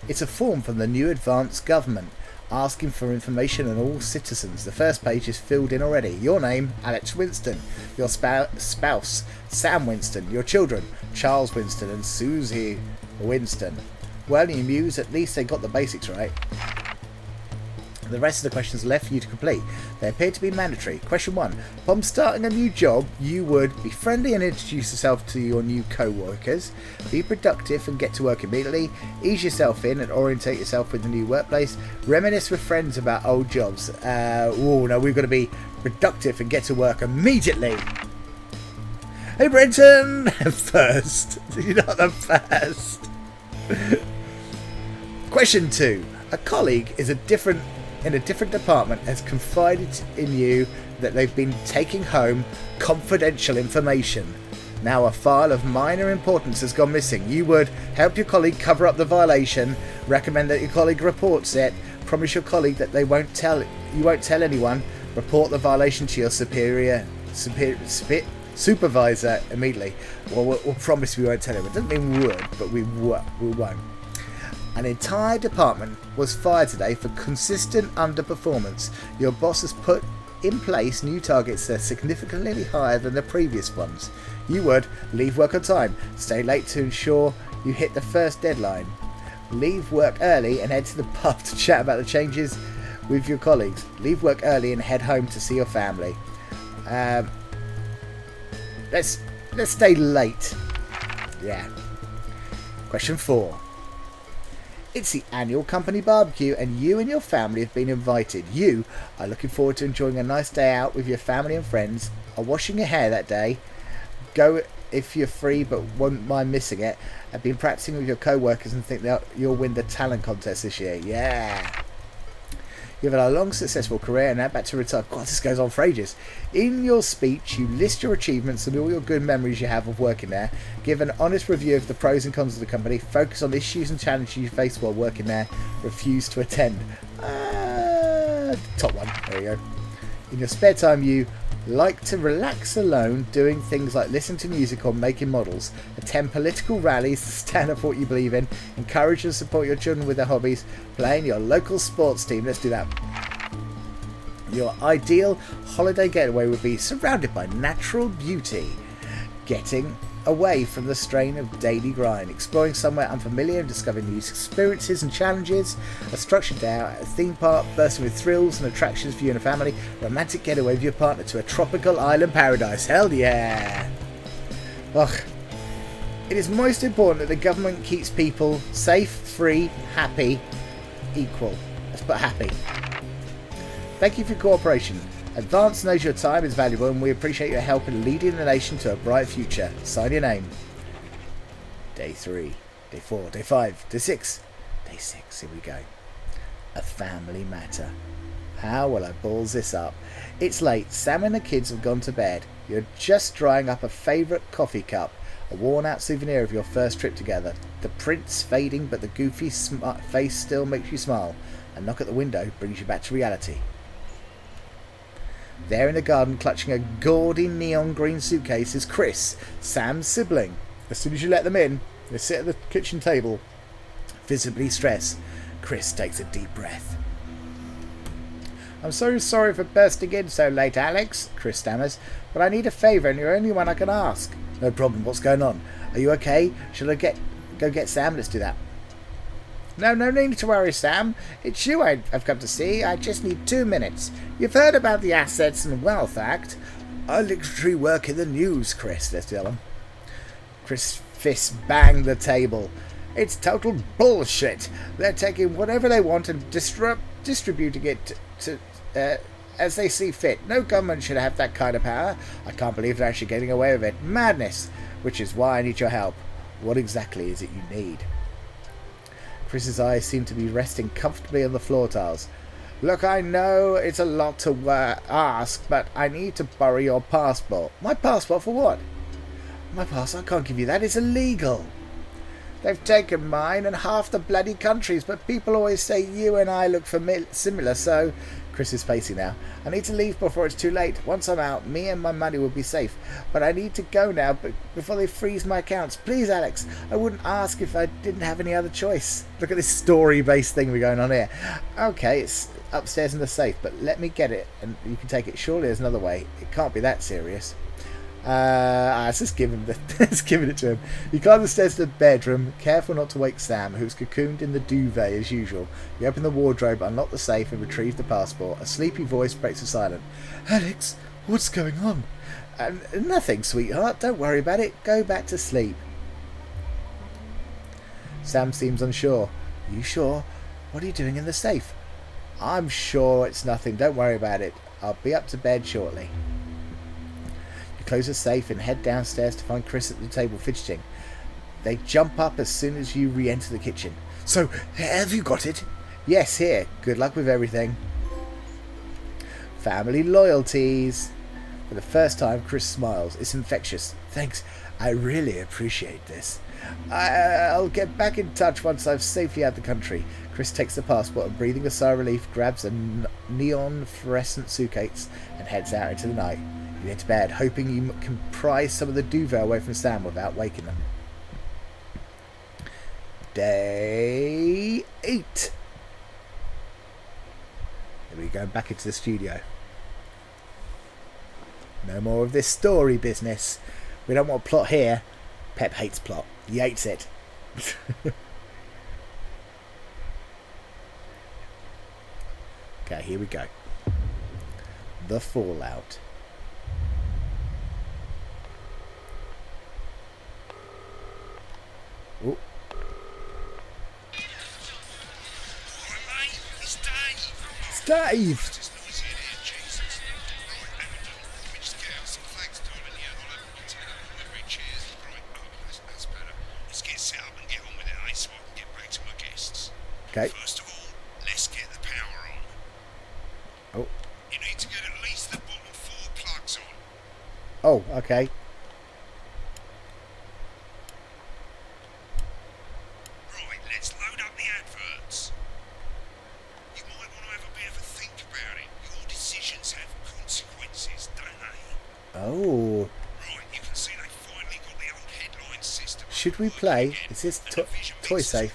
It's a form from the new advanced government, asking for information on all citizens. The first page is filled in already. Your name, Alex Winston. Your spouse, Sam Winston. Your children, Charles Winston and Susie Winston. Well, you muse, at least they got the basics right. The rest of the questions are left for you to complete. They appear to be mandatory. Question 1. Upon starting a new job, you would be friendly and introduce yourself to your new co-workers. Be productive and get to work immediately. Ease yourself in and orientate yourself with the new workplace. Reminisce with friends about old jobs. No, we've got to be productive and get to work immediately. Hey, Brenton! First. You're not the first. Question 2. A colleague is in a different department has confided in you that they've been taking home confidential information. Now a file of minor importance has gone missing. You would help your colleague cover up the violation, recommend that your colleague reports it, promise your colleague that you won't tell anyone, report the violation to your supervisor immediately. Well, we'll promise we won't tell him. It doesn't mean we would, but we won't. An entire department was fired today for consistent underperformance. Your boss has put in place new targets that are significantly higher than the previous ones. You would leave work on time, stay late to ensure you hit the first deadline, leave work early and head to the pub to chat about the changes with your colleagues, leave work early and head home to see your family. Let's stay late. Yeah. Question 4. It's the annual company barbecue and you and your family have been invited. You are looking forward to enjoying a nice day out with your family and friends, are washing your hair that day. Go if you're free but won't mind missing it. Have been practicing with your co-workers and think that you'll win the talent contest this year. Yeah. You've had a long successful career and now about to retire. God, this goes on for ages. In your speech, you list your achievements and all your good memories you have of working there. Give an honest review of the pros and cons of the company. Focus on issues and challenges you face while working there. Refuse to attend. Top one. There you go. In your spare time, you like to relax alone, doing things like listen to music or making models, attend political rallies to stand up for what you believe in, encourage and support your children with their hobbies, playing your local sports team. Let's do that. Your ideal holiday getaway would be surrounded by natural beauty, getting away from the strain of daily grind, exploring somewhere unfamiliar and discovering new experiences and challenges, a structured day out at a theme park bursting with thrills and attractions for you and a family, romantic getaway with your partner to a tropical island paradise. Hell yeah! Ugh. It is most important that the government keeps people safe, free, happy, equal. Let's put happy. Thank you for your cooperation. Advance knows your time is valuable and we appreciate your help in leading the nation to a bright future. Sign your name. Day 3, Day 4, Day 5, Day 6. Day 6, here we go. A family matter. How will I balls this up? It's late. Sam and the kids have gone to bed. You're just drying up a favourite coffee cup. A worn out souvenir of your first trip together. The print's fading but the goofy face still makes you smile. A knock at the window brings you back to reality. There in the garden, clutching a gaudy neon green suitcase, is Chris, Sam's sibling. As soon as you let them in, they sit at the kitchen table, visibly stressed. Chris takes a deep breath. I'm so sorry for bursting in so late, Alex, Chris stammers, but I need a favour and you're the only one I can ask. No problem, what's going on? Are you okay? Shall I go get Sam? Let's do that. No need to worry, Sam. It's you I've come to see. I just need 2 minutes. You've heard about the Assets and Wealth Act. I literally work in the news, Chris. Let's do that one. Chris' fists bang the table. It's total bullshit. They're taking whatever they want and distributing it to as they see fit. No government should have that kind of power. I can't believe they're actually getting away with it. Madness. Which is why I need your help. What exactly is it you need? Chris's eyes seem to be resting comfortably on the floor tiles. Look, I know it's a lot to ask, but I need to borrow your passport. My passport for what? My passport? I can't give you that. It's illegal. They've taken mine and half the bloody countries, but people always say you and I look similar, so... Chris is pacing now. I need to leave before it's too late. Once I'm out, me and my money will be safe. But I need to go now before they freeze my accounts. Please, Alex. I wouldn't ask if I didn't have any other choice. Look at this story-based thing we're going on here. Okay, it's upstairs in the safe, but let me get it and you can take it. Surely there's another way. It can't be that serious. Let's just give him let's give it to him. You climb the stairs to the bedroom, careful not to wake Sam, who's cocooned in the duvet as usual. You open the wardrobe, unlock the safe and retrieve the passport. A sleepy voice breaks the silence. Alex, what's going on? Nothing, sweetheart. Don't worry about it. Go back to sleep. Sam seems unsure. Are you sure? What are you doing in the safe? I'm sure it's nothing. Don't worry about it. I'll be up to bed shortly. Close the safe and head downstairs to find Chris at the table fidgeting. They jump up as soon as you re-enter the kitchen. So, have you got it? Yes, here. Good luck with everything. Family loyalties. For the first time, Chris smiles. It's infectious. Thanks. I really appreciate this. I'll get back in touch once I've safely out the country. Chris takes the passport and, breathing a sigh of relief, grabs a neon fluorescent suitcase and heads out into the night. You get to bed, hoping you can pry some of the duvet away from Sam without waking them. Day 8. Here we go, back into the studio. No more of this story business. We don't want plot here. Pep hates plot. He hates it. Okay, here we go. The Fallout. Ooh. It's Dave! Okay. First of all, let's get the power on. Oh. You need to get at least the bottom 4 plugs on. Oh, okay. Right, let's load up the adverts. You might want to have a bit of a think about it. Your decisions have consequences, don't they? Oh. Right, you can see they finally got the old headline system. Should we play? Is this toy safe?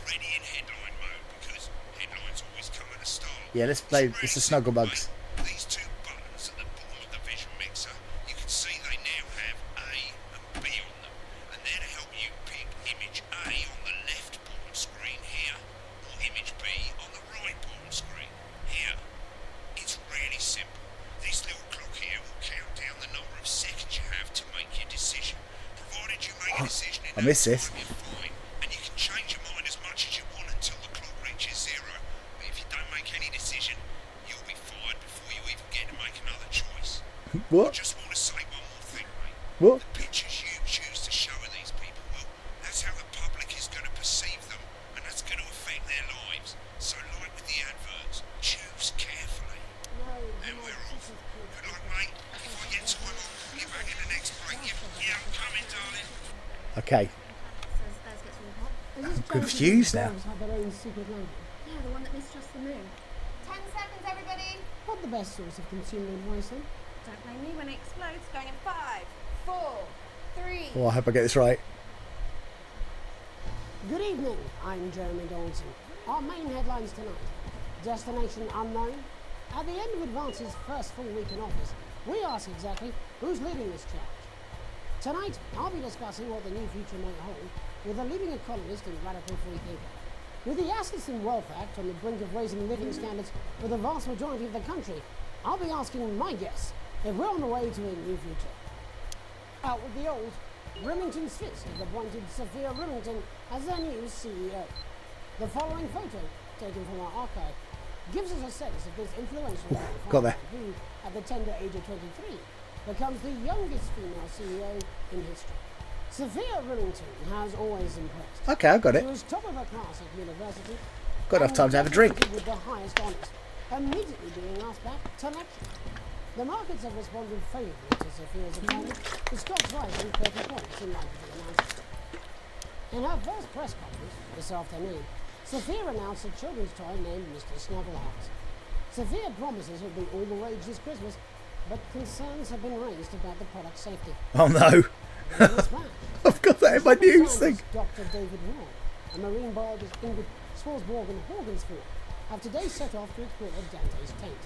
Yeah, let's play. This is Snugglebugs. These 2 buttons at the bottom of the Vision Mixer, you can see they now have A and B on them. And they're to help you pick image A on the left bottom screen here, or image B on the right bottom screen here. It's really simple. This little clock here will count down the number of seconds you have to make your decision. Provided you make a decision in I miss this. you're fine, and you can change your mind as much as you want until the clock reaches 0. But if you don't make any decision, you'll be fired before you even get to make another choice. What? I just want to say one more thing, mate. What? The pictures you choose to show of these people, well, that's how the public is going to perceive them, and that's going to affect their lives. So, like with the adverts, choose carefully. And we're off. Good luck, mate. If I get time, I'll call you back in the next break. Yeah, I'm coming, darling. Okay. I'm confused now. Have their own secret language. Yeah, the one that mistrusts the moon. 10 seconds, everybody! Not the best source of consumer advice, then. Don't blame me when it explodes. Going in 5, 4, 3. Oh, I hope I get this right. Good evening, I'm Jeremy Dawson. Our main headlines tonight. Destination unknown. At the end of Advance's first full week in office, we ask exactly who's leading this charge. Tonight, I'll be discussing what the new future might hold with a leading economist and radical free thinker. With the Assets and Wealth Act on the brink of raising living standards for the vast majority of the country, I'll be asking my guests if we're on the way to a new future. Out with the old, Remington Smith has appointed Sophia Remington as their new CEO. The following photo, taken from our archive, gives us a sense of this influential Got there. who, at the tender age of 23, becomes the youngest female CEO in history. Sophia Remington has always impressed. Okay, I got it. She was top of her class at university. Got enough time to have a drink. With the highest honours, immediately being asked back to lecture. The markets have responded favourably to Sophia's appointment, with stocks rising 30 points in light of the announcement. In her first press conference this afternoon, Sophia announced a children's toy named Mr. Snugglehouse. Sophia promises it will be all the rage this Christmas, but concerns have been raised about the product's safety. Oh no. I've got that in my news thing. Dr. David Wall and marine biologist Ingrid Swarsborg and Horgensford have today set off to explore Dante's taint.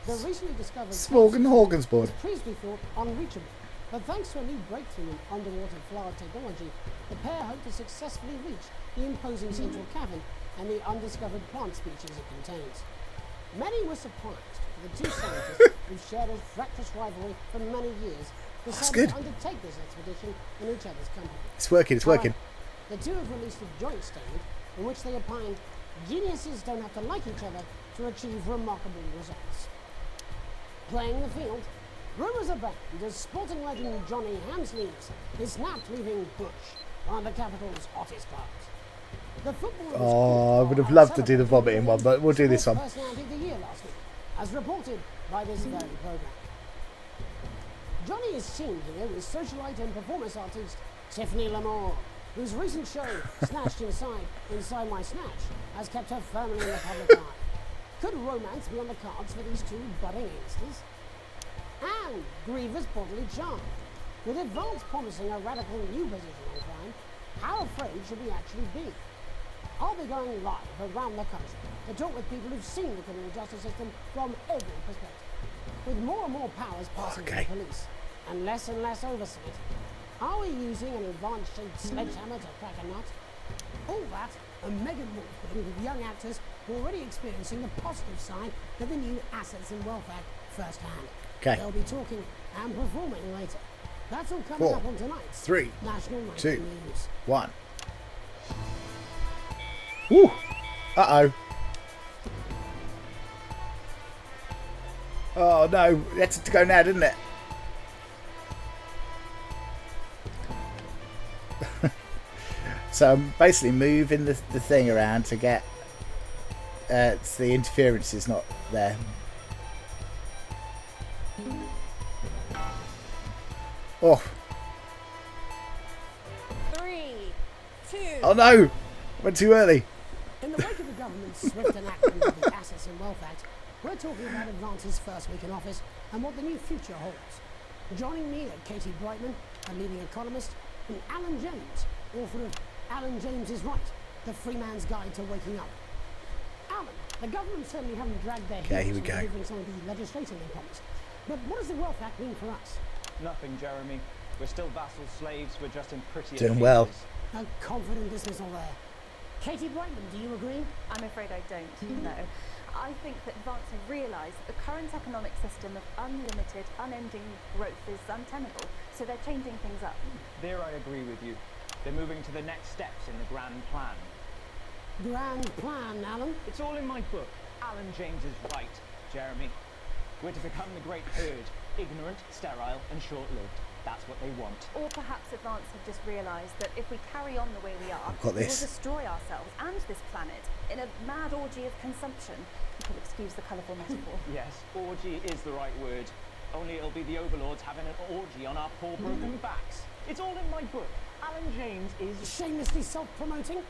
The recently discovered Swarsborg and Horgensford was previously thought unreachable, but thanks to a new breakthrough in underwater flower technology, the pair hope to successfully reach the imposing central cavern and the undiscovered plant species it contains. Many were surprised that the two scientists, who've shared a fractious rivalry for many years, decided to undertake this expedition in each other's company. It's working, it's working. The two have released a joint statement in which they opined geniuses don't have to like each other to achieve remarkable results. Playing the field, rumours abound as sporting legend Johnny Hamsleeves is snapped leaving Bush, one of the capital's hottest clubs. The footballers Oh, I would have loved to do the vomiting one, but we'll do this one. Personality of the year last week, as reported by this very program. Johnny is seen here with socialite and performance artist Tiffany Lamore, whose recent show, Snatched Inside My Snatch, has kept her firmly in the public eye. Could romance be on the cards for these two budding youngsters? And Griever's bodily charm. With Advance promising a radical new position on crime, how afraid should we actually be? I'll be going live around the country to talk with people who've seen the criminal justice system from every perspective. With more and more powers passing to the police, and less oversight, are we using an advanced-shaped sledgehammer to crack a nut? All that, and Megan Wolfgang with young actors who are already experiencing the positive side of the new Assets and Wealth Act firsthand. Okay. They'll be talking and performing later. That's all coming 4, up on tonight's 3, National 2, Nightly News. 1. Woo! Uh-oh. Oh no, that's to go now, didn't it? So I'm basically moving the thing around to get the interference is not there. Oh. 3, 2. Oh no! Went too early. In the wake of the government's swift enactment of the Assets and Wealth Act, we're talking about Advance's first week in office and what the new future holds. Joining me are Katie Brightman, a leading economist, and Alan James, author of Alan James is Right, The Free Man's Guide to Waking Up. Alan, the government certainly haven't dragged their Okay, here heels we on go. delivering some of the legislation they promised. But what does the Wealth Act mean for us? Nothing, Jeremy. We're still vassal slaves, we're just in prettier Doing well. cases. A confident dismissal there. Katie Brightman, do you agree? I'm afraid I don't, no. I think that Advance have realised that the current economic system of unlimited, unending growth is untenable, so they're changing things up. There I agree with you. They're moving to the next steps in the grand plan. Grand plan, Alan? It's all in my book. Alan James is right, Jeremy. We're to become the great herd, ignorant, sterile, and short-lived. That's what they want. Or perhaps Advance have just realised that if we carry on the way we are, got we will this. destroy ourselves and this planet in a mad orgy of consumption. You can excuse the colourful metaphor. Yes, orgy is the right word. Only it'll be the overlords having an orgy on our poor broken backs. It's all in my book. Alan James is... Shamelessly self-promoting?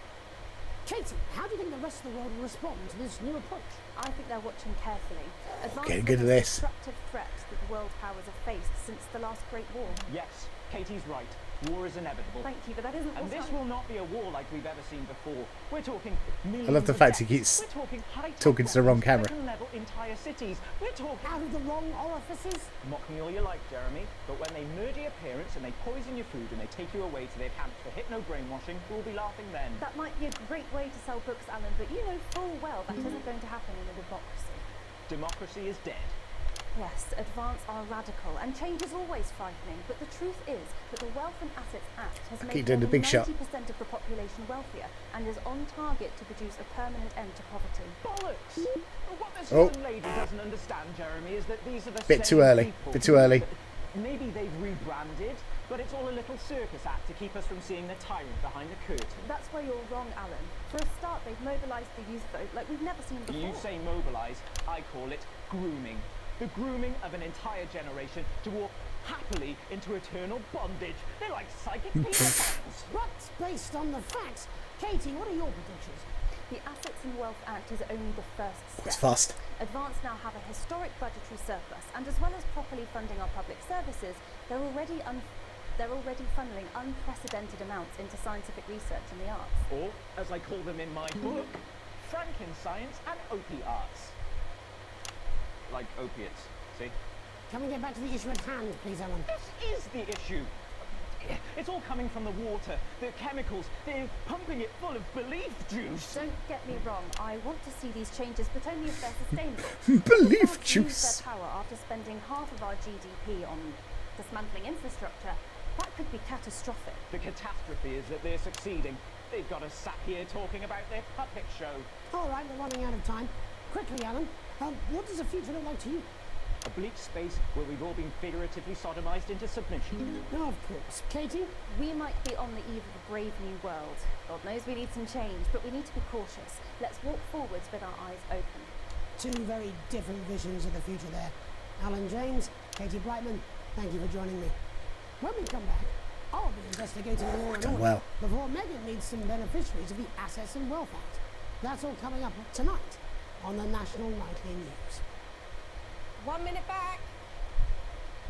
Katie, how do you think the rest of the world will respond to this new approach? I think they're watching carefully. Advance Getting is good the at most this. destructive threat that the world powers have faced since the last Great War. Yes, Katie's right. War is inevitable. Thank you, but that isn't And what this I- will not be a war like we've ever seen before. We're talking millions I love the of fact he deaths. keeps We're talking high-tech talking to the wrong weapons camera. that can level entire cities. We're talking... Out of the wrong orifices? Mock me all you like, Jeremy, but when they murder your parents and they poison your food and they take you away to their camps for hypno-brainwashing, we'll be laughing then. That might be a great way to sell books, Alan, but you know full well that isn't going to happen in a democracy. Democracy is dead. Yes, Advance are radical, and change is always frightening, but the truth is that the Wealth and Assets Act has made keep doing more the big than shot. 90% of the population wealthier, and is on target to produce a permanent end to poverty. Bollocks! What this Oh. young lady doesn't understand, Jeremy, is that these are the Bit same too early. people. Bit too early. Maybe they've rebranded, but it's all a little circus act to keep us from seeing the tyrant behind the curtain. That's where you're wrong, Alan. For a start, they've mobilised the youth vote like we've never seen before. You say mobilise, I call it grooming. The grooming of an entire generation to walk happily into eternal bondage. They're like psychic Peter Pans. But based on the facts, Katie, what are your predictions? The Assets and Wealth Act is only the first step. It's fast. Advance now have a historic budgetary surplus, and as well as properly funding our public services, they're already funneling unprecedented amounts into scientific research and the arts. Or, as I call them in my book, Frankenscience and opiates. Like opiates, see? Can we get back to the issue at hand, please, Alan? This is the issue. It's all coming from the water, the chemicals, they're pumping it full of belief juice. Don't get me wrong, I want to see these changes, but only if they're sustainable. Belief If Advance use juice. their power after spending half of our GDP on dismantling infrastructure, that could be catastrophic. The catastrophe is that they're succeeding. They've got us sat here talking about their puppet show. All right, we're running out of time. Quickly, Alan, what does the future look like to you? A bleak space where we've all been figuratively sodomized into submission. No, of course. Katie? We might be on the eve of a brave new world. God knows we need some change, but we need to be cautious. Let's walk forwards with our eyes open. Two very different visions of the future there. Alan James, Katie Brightman, thank you for joining me. When we come back, I'll be investigating Law and Done Order well. before Megan meets some beneficiaries of the Assets and Wealth Act. That's all coming up tonight on the National Nightly News. 1 minute back.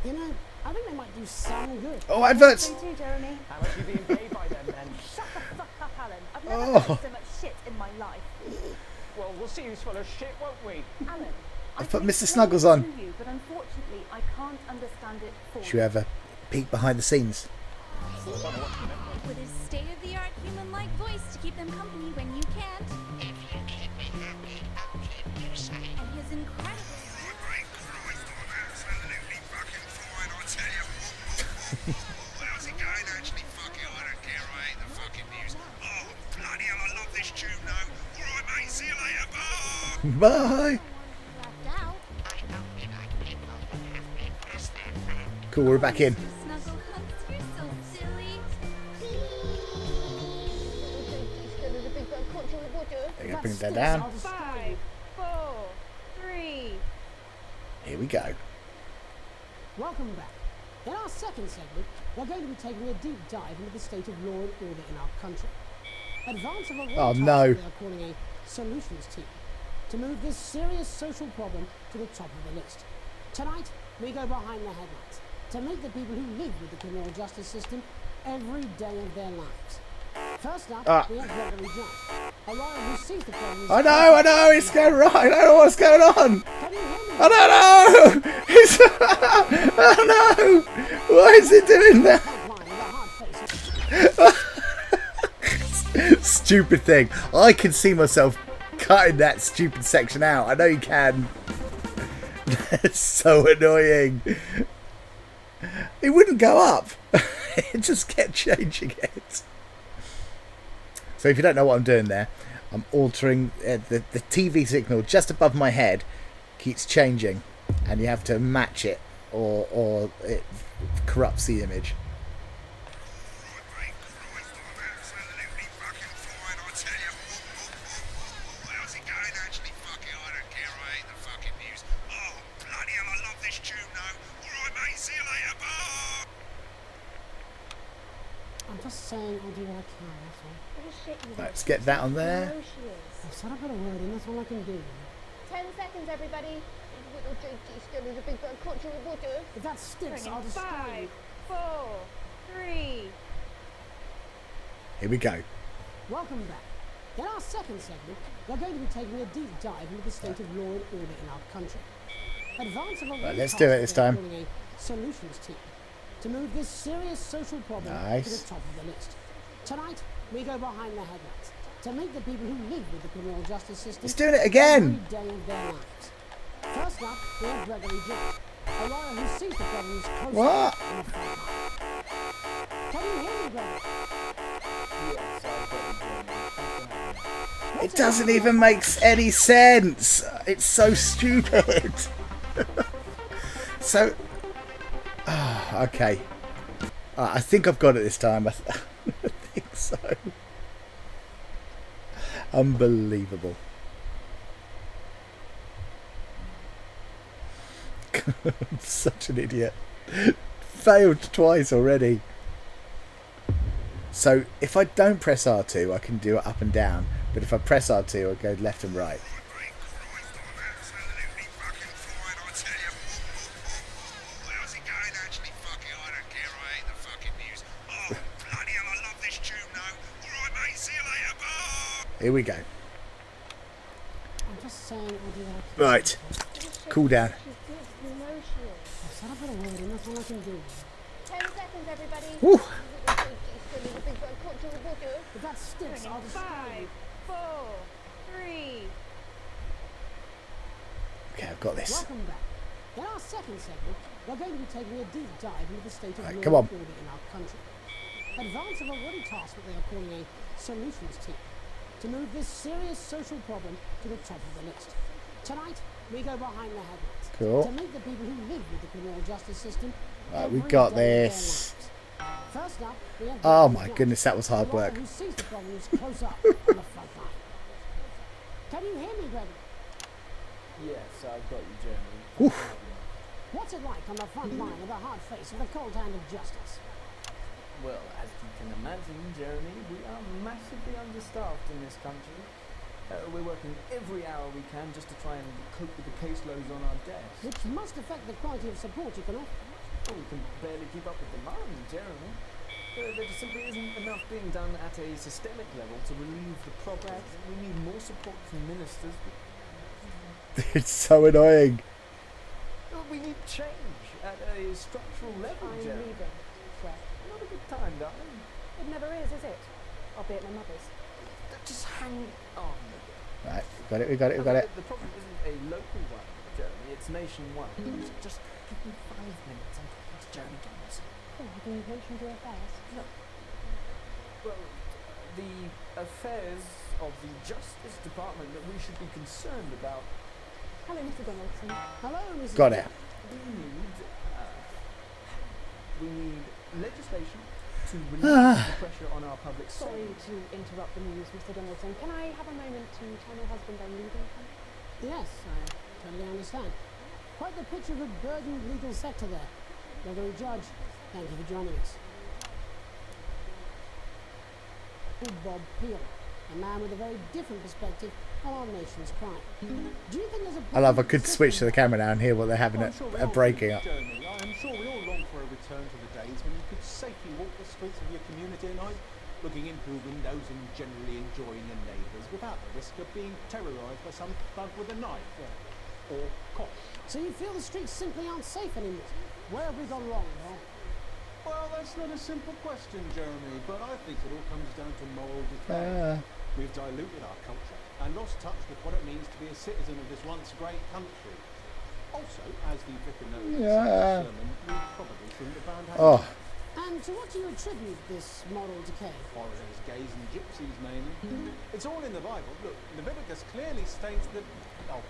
You know, I think they might do some good. Oh, adverts! Me too, Jeremy. How much you being paid by them then? Shut the fuck up, Alan. I've never Oh. heard so much shit in my life. Well, we'll see who's full of shit, won't we? Alan, I've I put can Mr. explain Snuggles it on. to you, but unfortunately, I can't understand it for Should we have a peek behind the scenes? With his state-of-the-art human-like voice to keep them company when you can't. And his incredible... How's it going? Actually, fuck it, I don't care. I hate the fucking news. Oh, bloody hell, I love this tune, though. All right, mate, see you later. Bye. Bye! Cool, we're back in. Snuggle Hunks, you're so silly. They're going to bring that down. 5, 4, 3. Here we go. Welcome back. In our second segment, we're going to be taking a deep dive into the state of law and order in our country. Advance of a Oh, task no. we are calling a solutions team to move this serious social problem to the top of the list. Tonight, we go behind the headlines to meet the people who live with the criminal justice system every day of their lives. First up, we have Gregory Judge, a lawyer who sees the problem. I know, it's going right. I don't know what's going on. I don't know. It's, oh no. Why is it doing that? Stupid thing. I can see myself cutting that stupid section out. I know you can. That's so annoying. It wouldn't go up. It just kept changing it. So if you don't know what I'm doing there, I'm altering the TV signal just above my head keeps changing, and you have to match it or it corrupts the image. How's it going? Actually, fuck it, I don't care. I hate the fucking news. Oh, bloody hell, I love this tune, though. All right, mate, see you later. Bye. I'm just saying I'll do what I can, that's all. Right, let's get that on there. I've said I've got a word in, that's all I can do. 10 seconds, everybody. If that sticks, I'll just 5, 4, 3. Here we go. Welcome back. In our second segment, we're going to be taking a deep dive into the state of law and order in our country. Advance of a Right, let's do it this time. calling a solutions team to move this serious social problem to Nice. the top of the list. Tonight, we go behind the headlines to meet the people who live with the criminal justice system. It's doing it again. Every day of their lives. First up, we have Gregory Judge, a lawyer who sees the problems closely What? in the front line. Can you hear me, Gregory? It doesn't even make any sense. It's so stupid. So, okay. I think I've got it this time. I think so. Unbelievable. I'm such an idiot. Failed twice already. So if I don't press R2, I can do it up and down. But if I press R2, I go left and right. How's it going? Actually, fuck it, I don't care. I hate the fucking news. Oh, bloody hell, I love this tune, though. All right, mate, see you later. Bye. Here we go. I'm just saying I'll do what I can. Right. Cool down. I've said I've got a word in, that's all I can do. 10 seconds, everybody. Woo. If that sticks, I'll just 5, 4, 3. Okay, I've got this. Welcome back. In our second segment, we're going to be taking a deep dive into the state of Right, law come on. and order in our country. Advance have already tasked what they are calling a solutions team to move this serious social problem to the top of the list. Tonight, we go behind the headlines. Cool. To meet the people who live with the criminal justice system. Right, we every got day of their this. lives. First up, we have Oh David my Jones, goodness, that was hard a lawyer work. who sees the problems close up on the front line. Can you hear me, Gregory? Yes, I've got you, Jeremy. Oof. What's it like on the front line with the hard face and the cold hand of justice? Well, as you can imagine, Jeremy, we are massively understaffed in this country. We're working every hour we can just to try and cope with the caseloads on our desks. Which must affect the quality of support you can offer. Well, we can barely keep up with demand, Jeremy. There just simply isn't enough being done at a systemic level to relieve the problem. We need more support from ministers. It's so annoying. Well, we need change at a structural level, I'm Jeremy. leaving. Greg. Not a good time, darling. It never is it? I'll be at my mother's. Just hang on. Right, we got it. The problem isn't a local one, Jeremy. It's nationwide. Just give me 5 minutes. I'm talking to Jeremy Jones. Oh, have you mentioned your affairs? No. Well, the affairs of the Justice Department that we should be concerned about. Hello, Mr. Donaldson. Hello, Mrs. Got it. We need legislation to relieve the pressure on our public Sorry service. to interrupt the news, Mr. Donaldson. Can I have a moment to tell my husband I'm leaving? Yes, I totally understand. Quite the picture of a burdened legal sector there. Gregory Judge, thank you for joining us. Bob Peel, a man with a very different perspective on our nation's crime. Do you think there's a I love I could switch to the camera now and hear what they're having a breaking up. Jeremy, I'm sure we all long for a return to the days when you could safely walk the streets of your community at night, looking in through windows and generally enjoying your neighbours without the risk of being terrorised by some thug with a knife or cock. So you feel the streets simply aren't safe anymore? Where have we gone wrong, Bob? Well, that's not a simple question, Jeremy, but I think it all comes down to moral decay. We've diluted our culture and lost touch with what it means to be a citizen of this once great country. Also, as the vicar noted in his sermon, we probably shouldn't have found out. And to what do you attribute this moral decay? Foreigners, gays and gypsies mainly. It's all in the Bible. Look, Leviticus clearly states that... Oh,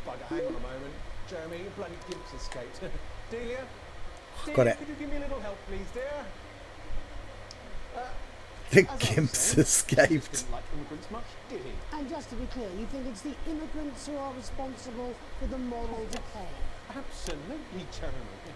bugger, hang on a moment. Jeremy, your bloody gimps escaped. Delia? Got it. Could you give me a little help, please, dear? The gimps escaped. Didn't like immigrants much, did he? And just to be clear, you think it's the immigrants who are responsible for the moral decay? Absolutely, Jeremy.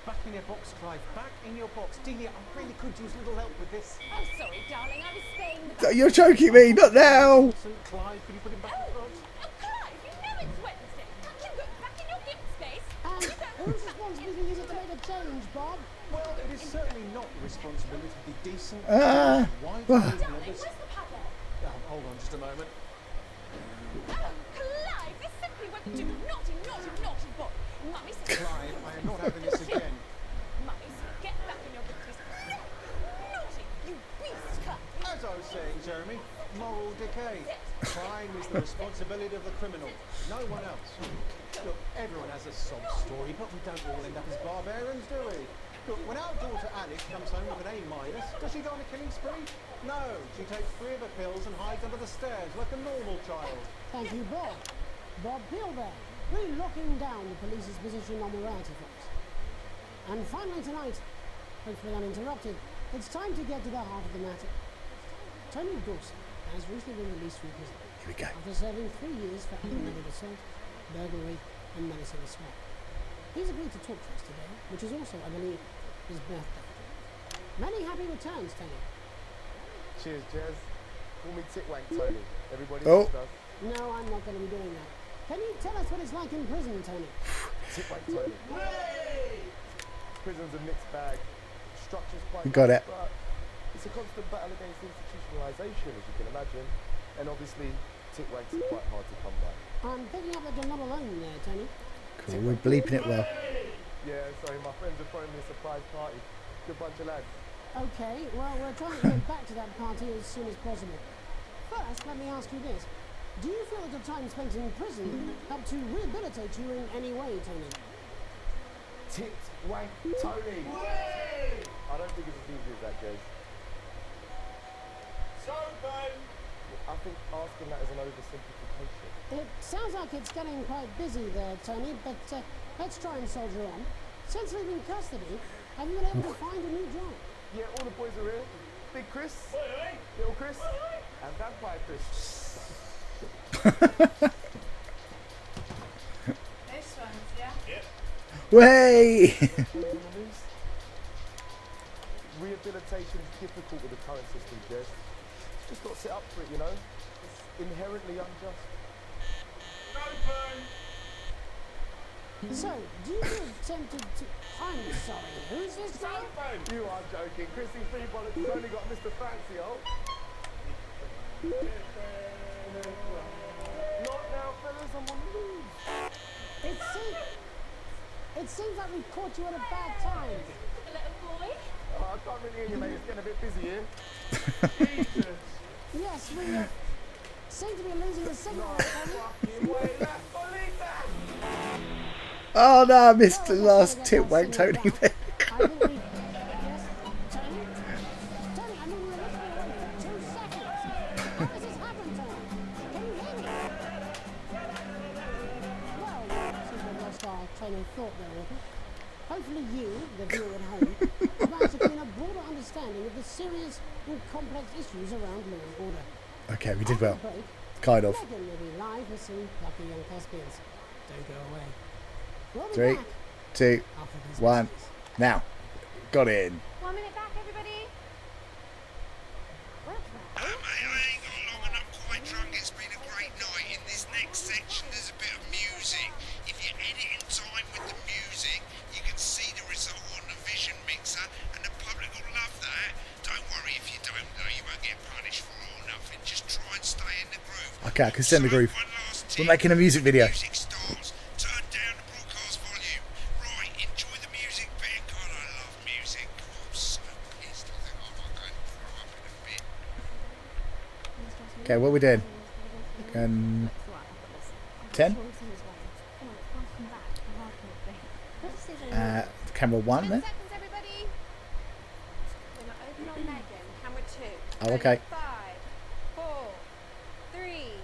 Back in your box, Clive. Back in your box. Delia, I really could use a little help with this. Oh, sorry, darling. I was saying. You're joking me, not now. Clive, could you put him back in the box? Clive, you know it's Wednesday. Can't you go back in your gimp space? And whose responsibility is it to make a change, Bob? Well, it is certainly not the responsibility of the decent, Darling, where's the padlock? Hold on just a moment. Oh, Clive, this simply won't do. Naughty, naughty, naughty boy. Mummy said... Clive, I am not having this again. Mummy said, get back in your gimp space. Naughty, you beast, Clive. As I was saying, Jeremy, moral decay. Crime is the responsibility of the criminal, no one else. Look, everyone has a sob story, but we don't all end up as barbarians, do we? Look, when our daughter Alice comes home with an A-, does she go on a killing spree? No, she takes 3 of her pills and hides under the stairs like a normal child. Thank you, Bob. Bob Peel there, really locking down the police's position on morality front. And finally tonight, hopefully uninterrupted, it's time to get to the heart of the matter. Tony Dawson has recently been released from prison. Here we go. After serving 3 years for aggravated assault, burglary, and menacing assault. He's agreed to talk to us today, which is also, I believe, his birthday. Many happy returns, Tony. Cheers, Jez. Call me Titwank Tony. Everybody Oh. does. No, I'm not going to be doing that. Can you tell us what it's like in prison, Tony? Titwank Tony. Prison's a mixed bag. Structure's quite You got nice, it. but it's a constant battle against institutionalisation, as you can imagine. And obviously, Titwanks are quite hard to come by. I'm picking up that you're not alone there, Tony. Cool, we're bleeping it well. Yeah, sorry, my friends are throwing me a surprise party. Good bunch of lads. Okay, well, we're trying to get back to that party as soon as possible. First, let me ask you this. Do you feel that the time spent in prison helped to rehabilitate you in any way, Tony? Titwank Tony! I don't think it's as easy as that, Jez. So, Ben, I think asking that is an oversimplification. It sounds like it's getting quite busy there, Tony, but let's try and soldier on. Since leaving custody, have you been able to find a new job? Yeah, all the boys are here. Big Chris, little Chris, and Vampire Chris. This one's, yeah? Yep. Way! Rehabilitation is difficult with the current system, Jess. Just got set up for it, you know? It's inherently unjust. So, do you feel tempted to... I'm sorry, who's this guy? You are joking. Chrissy's people has only got Mr. Fancy, oh. Not now, fellas, I'm on the move. It seems like we've caught you at a bad time. The little boy? Oh, I can't really hear you, mate. It's getting a bit busy here. Jesus. Yes, we seem to be losing the signal. Oh no, I missed the last titwank Tony there. Hopefully you, the viewer at home, have managed to gain a broader understanding of the serious and complex issues around law and order. Okay, we did well. After the break, Kind of. Megan will be live with some lucky young thespians. Don't go away. We'll be 3, back 2, after these 1. messages. Now. Got it in. 1 minute back, everybody. Mate, I ain't got long and I'm quite drunk. It's been a great night. In this next section, there's a bit of music. If you edit in time with the music, you can see the result on the Vision Mixer, and the public will love that. Don't worry if you don't, though. You won't get punished for it or nothing. Just try and stay in the groove. Okay, I can send the groove. We're making a music video. Music starts. Turn down the broadcast volume. Right, enjoy the music bit. God, I love music. I'm so pissed. I think I might go and throw up in a bit. Okay, what we doing? 10? Camera 1 then? 10 seconds, everybody. We're not open on Megan. Camera 2. Oh, okay. 5, 4, 3.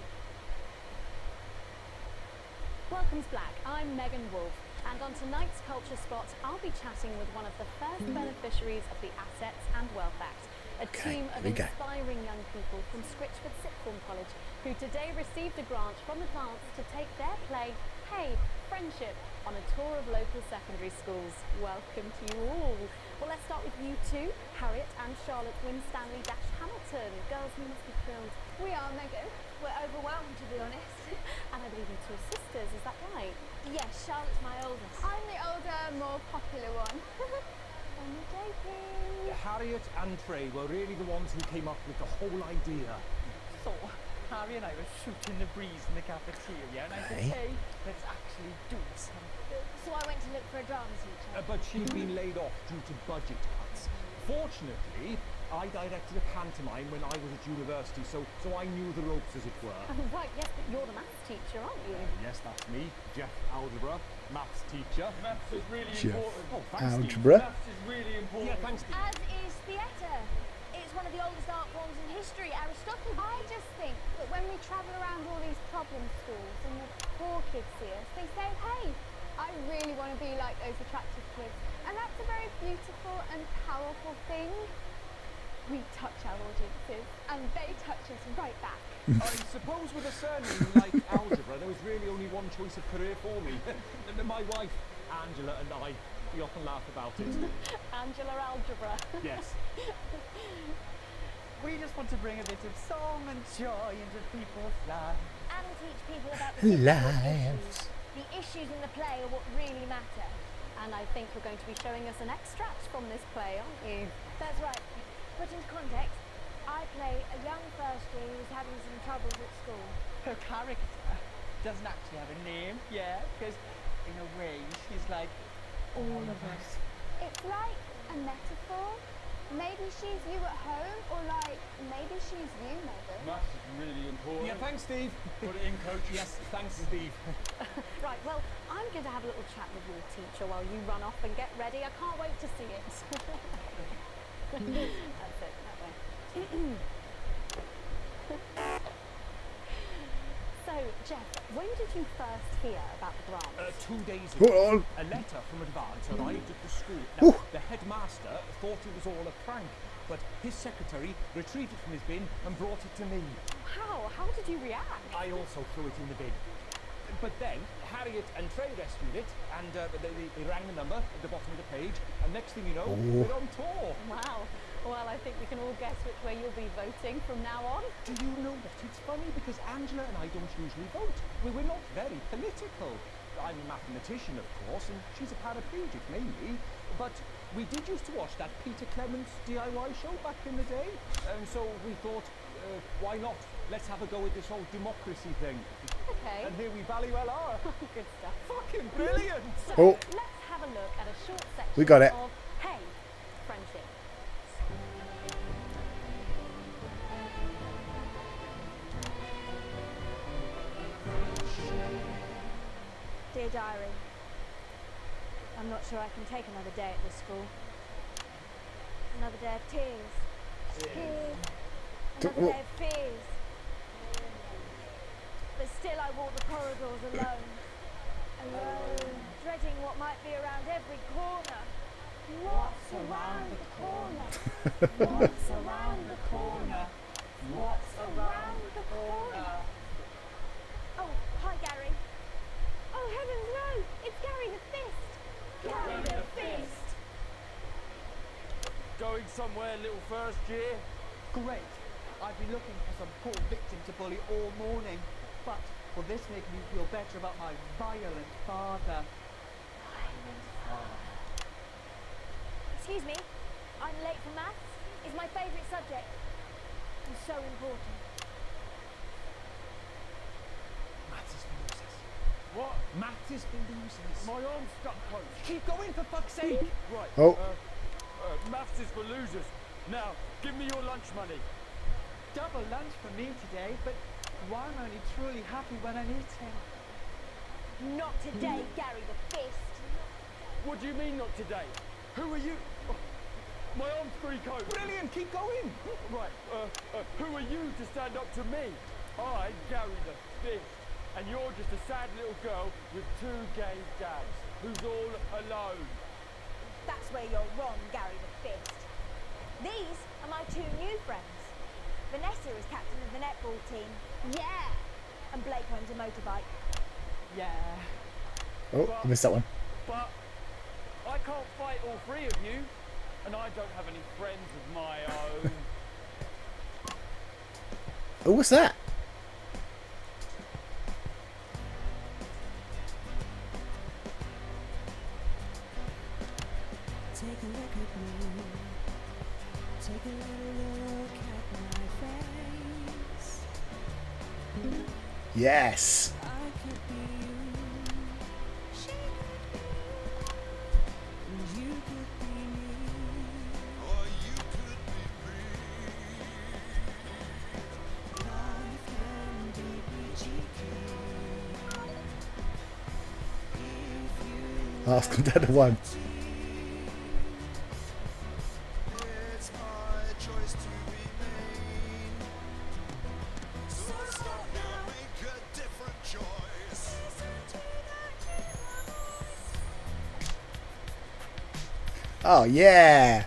Welcome to Black. I'm Megan Wolf, and on tonight's Culture Spot, I'll be chatting with one of the first beneficiaries of the Assets and Wealth Act, a team of inspiring young people from Scritchford Sixth Form College, who today received a grant from advance to take their play, Hey, Friendship, on a tour of local secondary schools. Welcome to you all. Well, let's start with you two, Harriet and Charlotte Winstanley-Hamilton. Girls, you must be thrilled. We are, Megan. We're overwhelmed, to be honest. And I believe you two are sisters, is that right? Yes, Charlotte's my oldest. I'm the older, more popular one. I'm joking. Harriet and Trey were really the ones who came up with the whole idea. So, Harry and I were shooting the breeze in the cafeteria, and I said, hey, let's actually do something. So I went to look for a drama teacher. But she'd been laid off due to budget cuts. Fortunately, I directed a pantomime when I was at university, so I knew the ropes, as it were. Oh, right, yes, but you're the maths teacher, aren't you? Yes, that's me, Jeff Algebra, maths teacher. Maths is really Jeff important. Oh, thanks, Algebra. Steve. Maths is really important. Yeah, thanks, Steve. As is theatre. It's one of the oldest art forms in history, Aristotle. I just think that when we travel around all these problem schools and the poor kids see us, they say, hey, I really want to be like those attractive kids. and that's a very beautiful and powerful thing. We touch our audiences, and they touch us right back. I suppose with a surname like Algebra, there was really only one choice of career for me. My wife, Angela, and I, we often laugh about it. Angela Algebra. Yes. We just want to bring a bit of song and joy into people's lives. And teach people about the Lives. The issues in the play are what really matter. And I think you're going to be showing us an extract from this play, aren't you? That's right. Put into context, I play a young first year who's having some troubles at school. Her character doesn't actually have a name, yeah, because in a way she's like all of us. It's like a metaphor. Maybe she's you at home, or like maybe she's you, Megan. Maths is really important. Yeah, thanks, Steve. Put it in, coach. Yes, thanks, Steve. Right, well, I'm going to have a little chat with your teacher while you run off and get ready. I can't wait to see it. That's it, that way. Jeff, when did you first hear about the grant? 2 days Hold ago, on. a letter from Advance arrived at the school. Now, the headmaster thought it was all a prank, but his secretary retrieved it from his bin and brought it to me. How? How did you react? I also threw it in the bin. But then, Harriet and Trey rescued it, and they rang the number at the bottom of the page, and next thing you know, we're on tour. Wow. Well, I think we can all guess which way you'll be voting from now on. Do you know what? It's funny because Angela and I don't usually vote. We're not very political. I'm a mathematician, of course, and she's a paraplegic mainly. But we did used to watch that Peter Clements DIY show back in the day, and so we thought, why not? Let's have a go at this whole democracy thing. Okay. And here we valley well are. Good stuff. Fucking brilliant! So, let's have a look at a short section We got it. of Hey, Friendship. Dear Diary, I'm not sure I can take another day at this school. Another day of tears. Tears. Another day of fears. But still I walk the corridors alone. Alone, dreading what might be around every corner. What's around the corner? What's around the corner? What's around the corner? Oh, hi Gary. Oh heavens no! It's Gary the Fist! Gary the Fist! Going somewhere, little first year? Great. I've been looking for some poor victim to bully all morning. But will this make me feel better about my violent father? Excuse me, I'm late for maths. It's my favourite subject. It's so important. Maths is for losers. What? Maths is for losers. My arm's stuck, coach. Keep going for fuck's sake! Right. Oh. Maths is for losers. Now, give me your lunch money. Double lunch for me today, but why am I only truly happy when I eat him? Not today, Gary the Fist. What do you mean not today? Who are you? Oh, my arm's free, coach. Brilliant, keep going. Right, who are you to stand up to me? I'm Gary the Fist, and you're just a sad little girl with 2 gay dads who's all alone. That's where you're wrong, Gary the Fist. These are my 2 new friends. Vanessa is captain of the netball team. Yeah. And Blake owns a motorbike. Yeah. Oh, I missed that one. But I can't fight all 3 of you, and I don't have any friends of my own. Oh, what's that? Take a look at me. Take a little look at my face. Yes. I could be you. She could be you. And you could be me. Or you could be me. Life can be peachy keen. Ask them down to 1. It's my choice to remain. So stop now, make a different choice. Oh, yeah.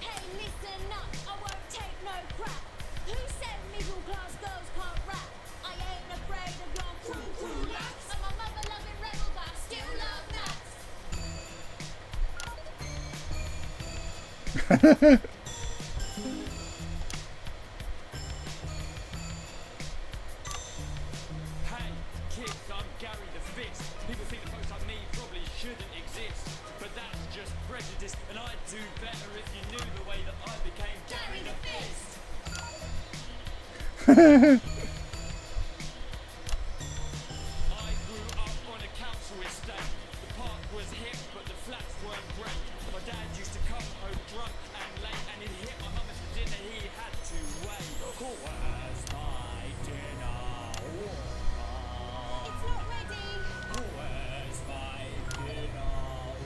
Hey, listen up, I won't take no crap. Who said middle class girls can't rap? I ain't afraid of your cool rats. I'm a mother loving rebel, but I still love nuts. Hey, kids, I'm Gary the Fist. People think folks like me probably shouldn't exist, but that's just prejudice, and I'd do better if you knew the way that I became Gary the Fist. I grew up on a council estate. The park was hip, but the flats weren't great. My dad used to come home drunk and late, and he'd hit my mum for dinner. He had to wait. Where's my dinner? It's not ready. Where's my dinner,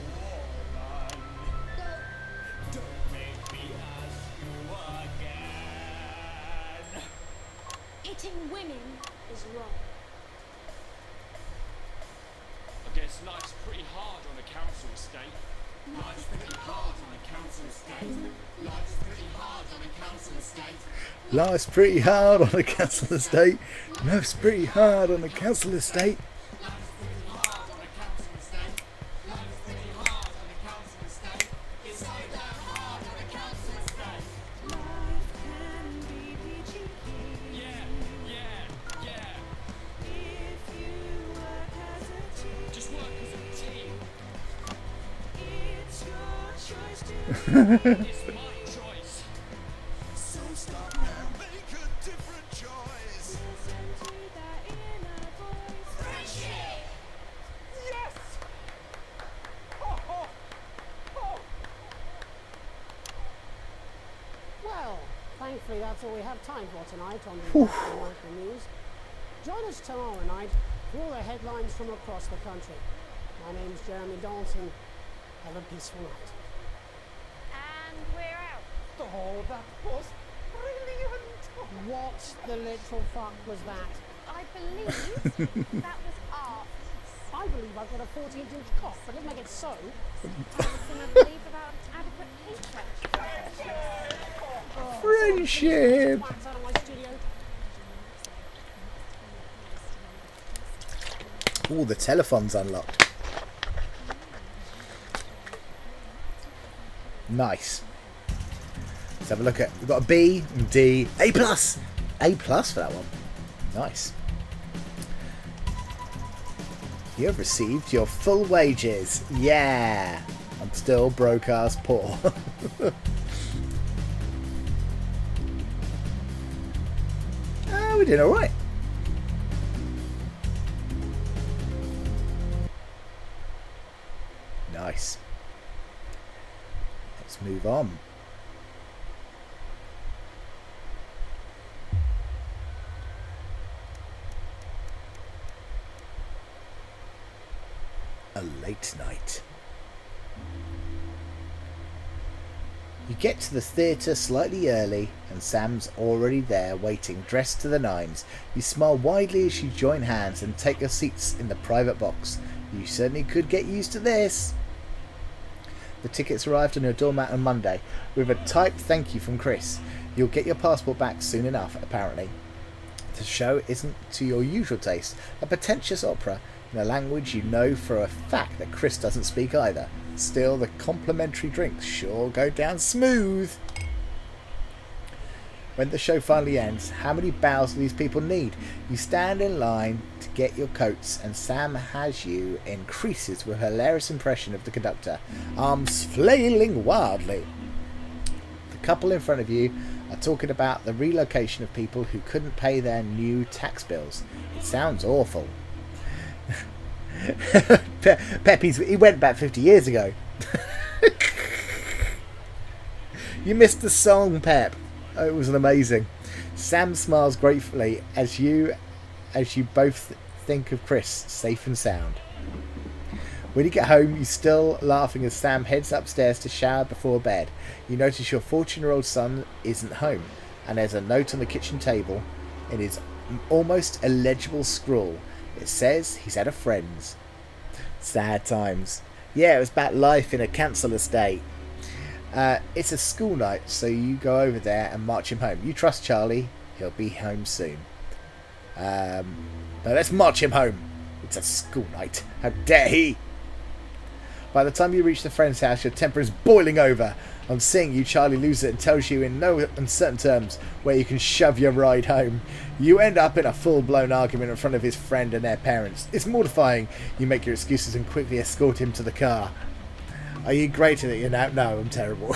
woman? Don't make me ask you again. Hitting women is wrong. I guess life's pretty hard on a council estate. Life's pretty hard on a council estate. Life's pretty hard on a council estate. Life's pretty hard on a council estate. Life's pretty hard on a council estate. It's my choice. So stop now, make a different choice. Friendship! Yes! Oh, oh, oh. Well, thankfully that's all we have time for tonight on the National Nightly News. Join us tomorrow night for all the headlines from across the country. My name's Jeremy Dalton. Have a peaceful night. And we're out. Oh, that was brilliant! What the literal fuck was that? I believe that was art. I believe I've got a 14-inch cock, but don't make it so. I believe about adequate paycheck. Friendship! Wax out of my studio. Oh, the telephone's unlocked. Nice. Let's have a look at. We've got a B, D, A plus. A plus for that one. Nice. You have received your full wages. Yeah. I'm still broke ass poor. We're doing alright. Nice. Let's move on. A late night. You get to the theatre slightly early and Sam's already there waiting, dressed to the nines. You smile widely as you join hands and take your seats in the private box. You certainly could get used to this. The tickets arrived on your doormat on Monday with a typed thank you from Chris. You'll get your passport back soon enough, apparently. The show isn't to your usual taste, a pretentious opera in a language you know for a fact that Chris doesn't speak either. Still, the complimentary drinks sure go down smooth. When the show finally ends, how many bows do these people need? You stand in line to get your coats and Sam has you in creases with a hilarious impression of the conductor, arms flailing wildly. The couple in front of you are talking about the relocation of people who couldn't pay their new tax bills. It sounds awful. He went back 50 years ago. You missed the song, Pep. Oh, it was amazing. Sam smiles gratefully as you both think of Chris safe and sound. When you get home, you're still laughing as Sam heads upstairs to shower before bed. You notice your 14-year-old son isn't home, and there's a note on the kitchen table in his almost illegible scrawl. It says he's at a friend's. Sad times. Yeah, it was about life in a council estate. It's a school night, so you go over there and march him home. You trust Charlie, he'll be home soon. But let's march him home. It's a school night. How dare he? By the time you reach the friend's house, your temper is boiling over. On seeing you, Charlie loses it and tells you in no uncertain terms where you can shove your ride home. You end up in a full-blown argument in front of his friend and their parents. It's mortifying. You make your excuses and quickly escort him to the car. Are you great at it? You know? No, I'm terrible.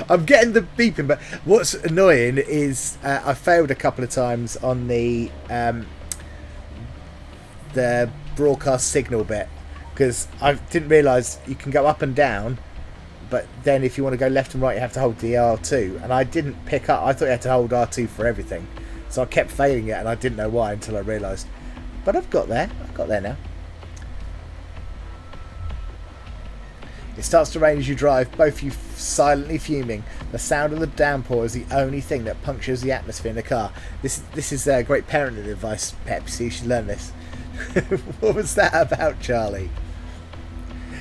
I'm getting the beeping, but what's annoying is I failed a couple of times on the broadcast signal bit because I didn't realise you can go up and down, but then if you want to go left and right you have to hold the R2, and I didn't pick up. I thought you had to hold R2 for everything, so I kept failing it and I didn't know why until I realised. But I've got there now. It starts to rain as you drive, both of you silently fuming. The sound of the downpour is the only thing that punctures the atmosphere in the car. This is great parenting advice, Pep, so you should learn this. What was that about, Charlie?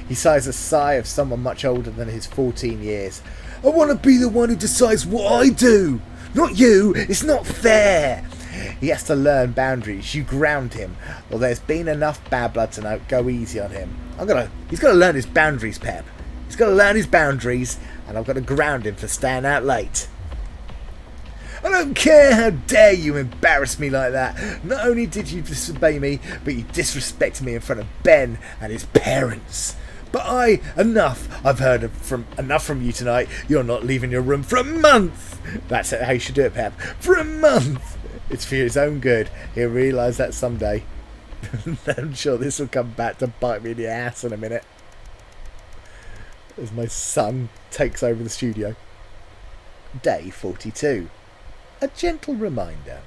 He sighs a sigh of someone much older than his 14 years. I want to be the one who decides what I do. Not you. It's not fair. He has to learn boundaries. You ground him. Well, there's been enough bad blood to know. Go easy on him. He's got to learn his boundaries, Pep. He's got to learn his boundaries, and I've got to ground him for staying out late. I don't care. How dare you embarrass me like that. Not only did you disobey me, but you disrespected me in front of Ben and his parents. But enough. I've heard enough from you tonight. You're not leaving your room for a month. That's how you should do it, Pep. For a month. It's for his own good. He'll realise that someday. I'm sure this will come back to bite me in the ass in a minute. As my son takes over the studio. Day 42. A gentle reminder.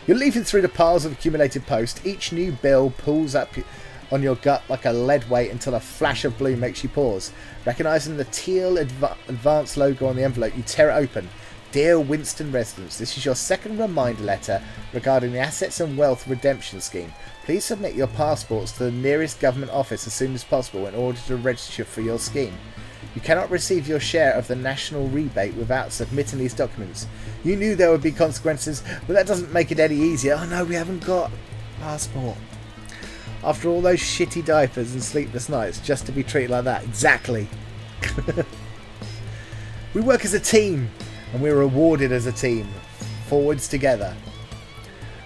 You're leafing through the piles of accumulated post. Each new bill pulls up on your gut like a lead weight until a flash of blue makes you pause. Recognising the teal advance logo on the envelope, you tear it open. Dear Winston residents, this is your second reminder letter regarding the Assets and Wealth Redemption Scheme. Please submit your passports to the nearest government office as soon as possible in order to register for your scheme. You cannot receive your share of the national rebate without submitting these documents. You knew there would be consequences, but that doesn't make it any easier. Oh no, we haven't got a passport. After all those shitty diapers and sleepless nights, just to be treated like that. Exactly. We work as a team, and we're rewarded as a team. Forwards together.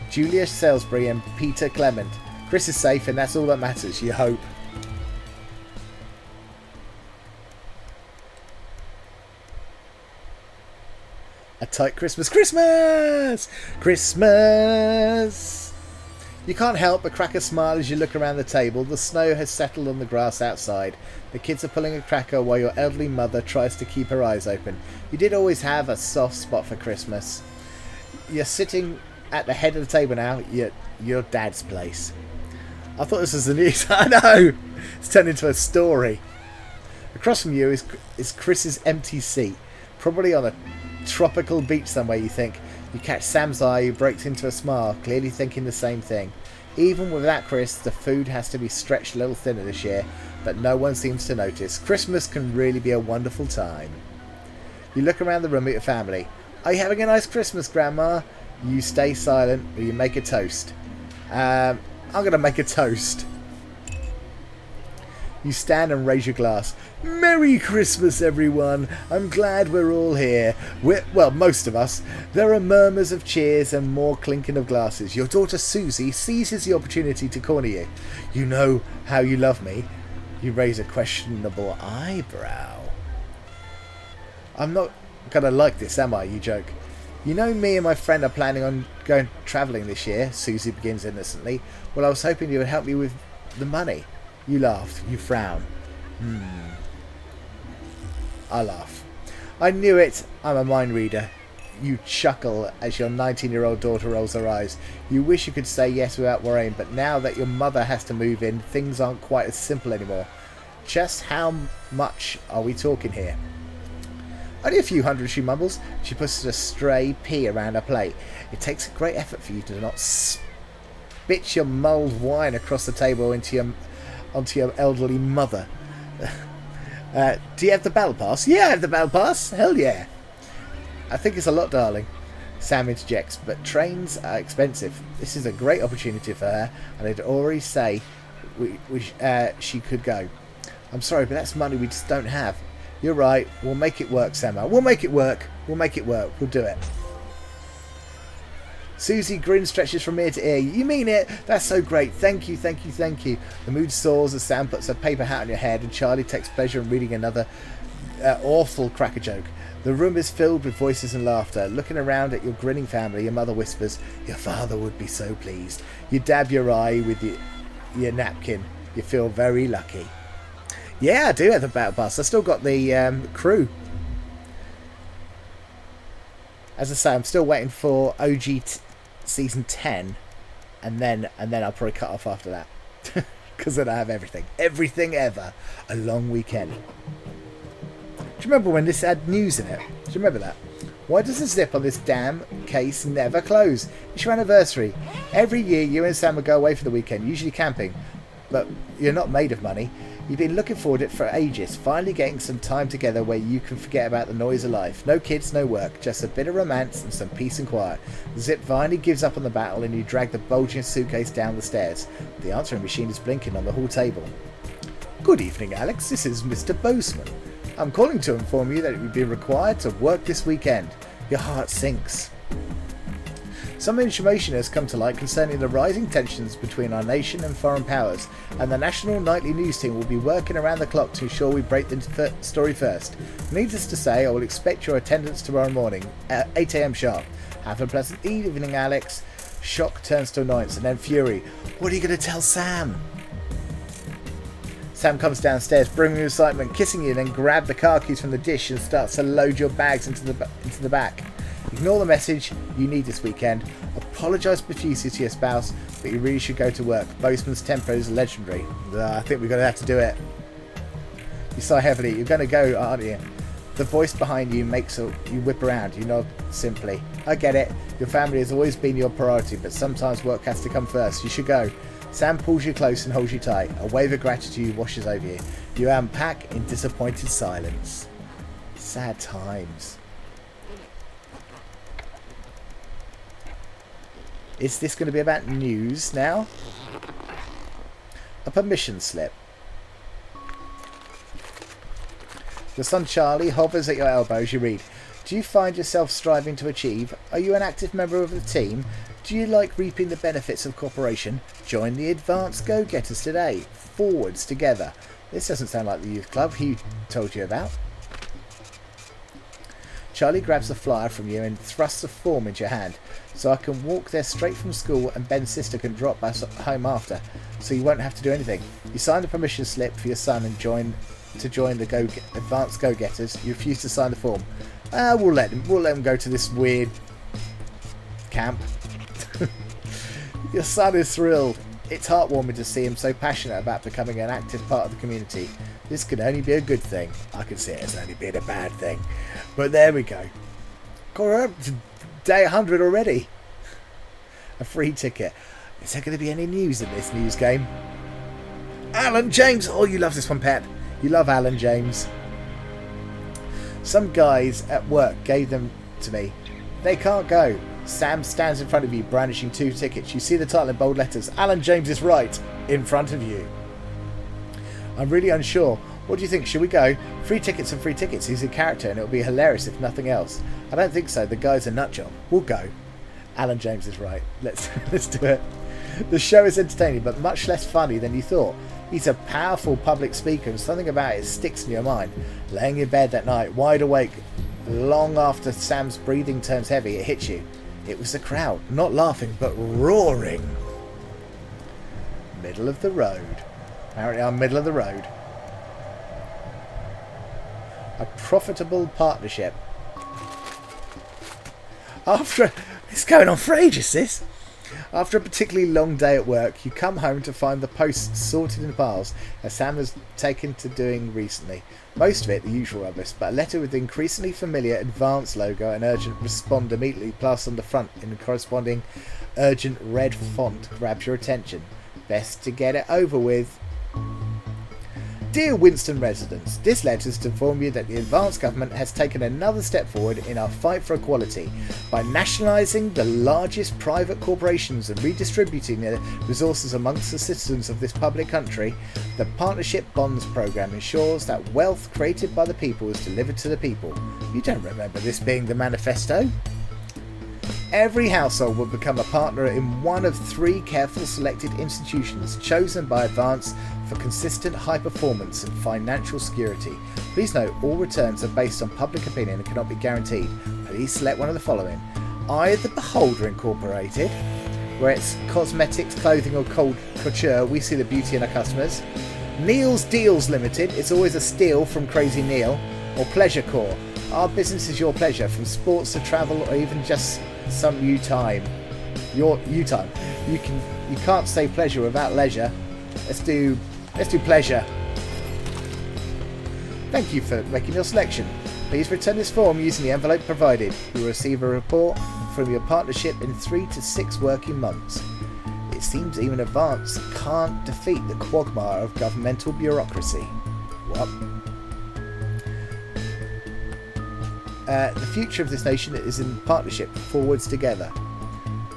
Julia Salisbury and Peter Clement. Chris is safe, and that's all that matters, you hope. A tight Christmas. Christmas! Christmas! You can't help but crack a smile as you look around the table. The snow has settled on the grass outside. The kids are pulling a cracker while your elderly mother tries to keep her eyes open. You did always have a soft spot for Christmas. You're sitting at the head of the table now, your dad's place. I thought this was the news. I know! It's turned into a story. Across from you is Chris's empty seat. Probably on a tropical beach somewhere, you think. You catch Sam's eye, who breaks into a smile, clearly thinking the same thing. Even without Chris, the food has to be stretched a little thinner this year, but no one seems to notice. Christmas can really be a wonderful time. You look around the room at your family. Are you having a nice Christmas, Grandma? You stay silent, or you make a toast. I'm going to make a toast. You stand and raise your glass. Merry Christmas, everyone. I'm glad we're all here. Well, most of us. There are murmurs of cheers and more clinking of glasses. Your daughter Susie seizes the opportunity to corner you. You know how you love me. You raise a questionable eyebrow. I'm not going to like this, am I? You joke. You know me and my friend are planning on going travelling this year, Susie begins innocently. Well, I was hoping you would help me with the money. You laugh. You frown. I laugh. I knew it. I'm a mind reader. You chuckle as your 19-year-old daughter rolls her eyes. You wish you could say yes without worrying, but now that your mother has to move in, things aren't quite as simple anymore. Just how much are we talking here? Only a few hundred, she mumbles. She pushes a stray pea around her plate. It takes a great effort for you to not spit your mulled wine across the table onto your elderly mother. Do you have the battle pass? Yeah, I have the battle pass. Hell yeah. I think it's a lot, darling. Sam interjects, but trains are expensive. This is a great opportunity for her, and I'd already say she could go. I'm sorry, but that's money we just don't have. You're right. We'll make it work, Samma. We'll make it work. We'll make it work. We'll do it. Susie grin stretches from ear to ear. You mean it? That's so great. Thank you, thank you, thank you. The mood soars as Sam puts a paper hat on your head and Charlie takes pleasure in reading another awful cracker joke. The room is filled with voices and laughter. Looking around at your grinning family, your mother whispers, your father would be so pleased. You dab your eye with your napkin. You feel very lucky. Yeah, I do have the battle pass. I still got the crew. As I say, I'm still waiting for OG season 10, and then I'll probably cut off after that, because then I have everything ever. A long weekend. Do you remember when this had news in it? Do you remember that? Why does the zip on this damn case never close? It's your anniversary. Every year you and Sam would go away for the weekend, usually camping. But you're not made of money. You've been looking forward to it for ages, finally getting some time together where you can forget about the noise of life. No kids, no work, just a bit of romance and some peace and quiet. The zip finally gives up on the battle and you drag the bulging suitcase down the stairs. The answering machine is blinking on the hall table. Good evening, Alex. This is Mr. Boseman. I'm calling to inform you that it would be required to work this weekend. Your heart sinks. Some information has come to light concerning the rising tensions between our nation and foreign powers, and the national nightly news team will be working around the clock to ensure we break the story first. Needless to say, I will expect your attendance tomorrow morning at 8 AM sharp. Have a pleasant evening, Alex. Shock turns to annoyance and then fury. What are you going to tell Sam? Sam comes downstairs, brimming with excitement, kissing you, then grab the car keys from the dish and starts to load your bags into the back. Ignore the message. You need this weekend. Apologise profusely to your spouse, but you really should go to work. Boseman's temper is legendary. I think we're going to have to do it. You sigh heavily. You're going to go, aren't you? The voice behind you makes you whip around. You nod simply. I get it. Your family has always been your priority, but sometimes work has to come first. You should go. Sam pulls you close and holds you tight. A wave of gratitude washes over you. You unpack in disappointed silence. Sad times. Is this going to be about news now? A permission slip. Your son Charlie hovers at your elbow as you read. Do you find yourself striving to achieve? Are you an active member of the team? Do you like reaping the benefits of cooperation? Join the Advanced Go-Getters today. Forwards together. This doesn't sound like the youth club he told you about. Charlie grabs the flyer from you and thrusts a form into your hand. So I can walk there straight from school and Ben's sister can drop us home after. So you won't have to do anything. You sign the permission slip for your son and join the Advanced Go-Getters. You refuse to sign the form. We'll let him go to this weird camp. Your son is thrilled. It's heartwarming to see him so passionate about becoming an active part of the community. This could only be a good thing. I could see it as only being a bad thing. But there we go. We're up to day 100 already. A free ticket. Is there going to be any news in this news game? Alan James! Oh, you love this one, Pep. You love Alan James. Some guys at work gave them to me. They can't go. Sam stands in front of you, brandishing 2 tickets. You see the title in bold letters. Alan James is right. In front of you. I'm really unsure. What do you think? Should we go? Free tickets and free tickets. He's a character and it'll be hilarious if nothing else. I don't think so. The guy's a nutjob. We'll go. Alan James is right. Let's do it. The show is entertaining but much less funny than you thought. He's a powerful public speaker and something about it sticks in your mind. Laying in bed that night, wide awake, long after Sam's breathing turns heavy, it hits you. It was the crowd, not laughing, but roaring. Middle of the road. Apparently I'm middle of the road. A profitable partnership. It's going on for ages, this. After a particularly long day at work, you come home to find the posts sorted in piles, as Sam has taken to doing recently. Most of it the usual rubbish, but a letter with the increasingly familiar Advanced logo and urgent respond immediately plastered on the front in the corresponding urgent red font grabs your attention. Best to get it over with. Dear Winston residents, this letter is to inform you that the Advanced government has taken another step forward in our fight for equality by nationalising the largest private corporations and redistributing their resources amongst the citizens of this public country. The Partnership Bonds Programme ensures that wealth created by the people is delivered to the people. You don't remember this being the manifesto? Every household will become a partner in one of 3 carefully selected institutions chosen by Advance for consistent high performance and financial security. Please note all returns are based on public opinion and cannot be guaranteed. Please select one of the following. Eye the Beholder Incorporated, where it's cosmetics, clothing or couture, we see the beauty in our customers. Neil's Deals Limited, it's always a steal from Crazy Neil. Or Pleasure Corps, our business is your pleasure, from sports to travel or even just some you time. Your you time. You can't say pleasure without leisure. Let's do pleasure. Thank you for making your selection. Please return this form using the envelope provided. You will receive a report from your partnership in 3 to 6 working months. It seems even advance can't defeat the quagmire of governmental bureaucracy. What? The future of this nation is in partnership, forwards together.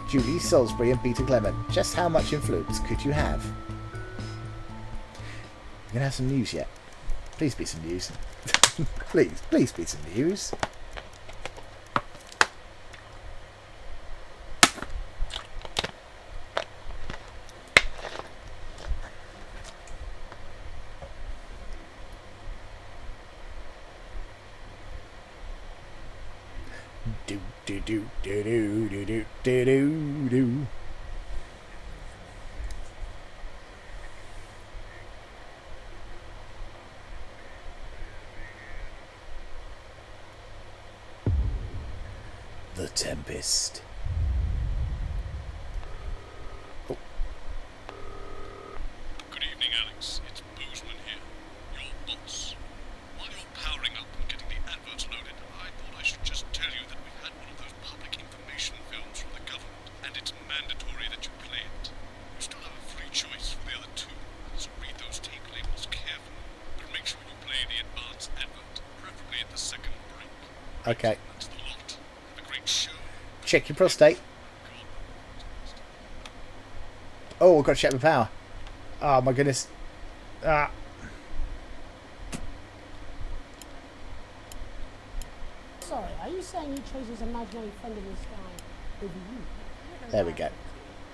Julie Salisbury and Peter Clement. Just how much influence could you have? We're going to have some news yet. Please be some news. Please be some news. Do do do do do do do do do do. The Tempest. Oh. Good evening, Alex. It's Boozman here, your boss. While you're powering up and getting the adverts loaded, I thought I should just tell you that we've had one of those public information films from the government, and it's mandatory that you play it. You still have a free choice for the other two, so read those tape labels carefully, but make sure you play the advance advert, preferably at the second break. Okay. That's the lot. Have a great show. Check your prostate. Oh, I've got to check my power. Oh my goodness. Ah. Sorry, are you saying he chose his imaginary friend in the sky over you? There we go.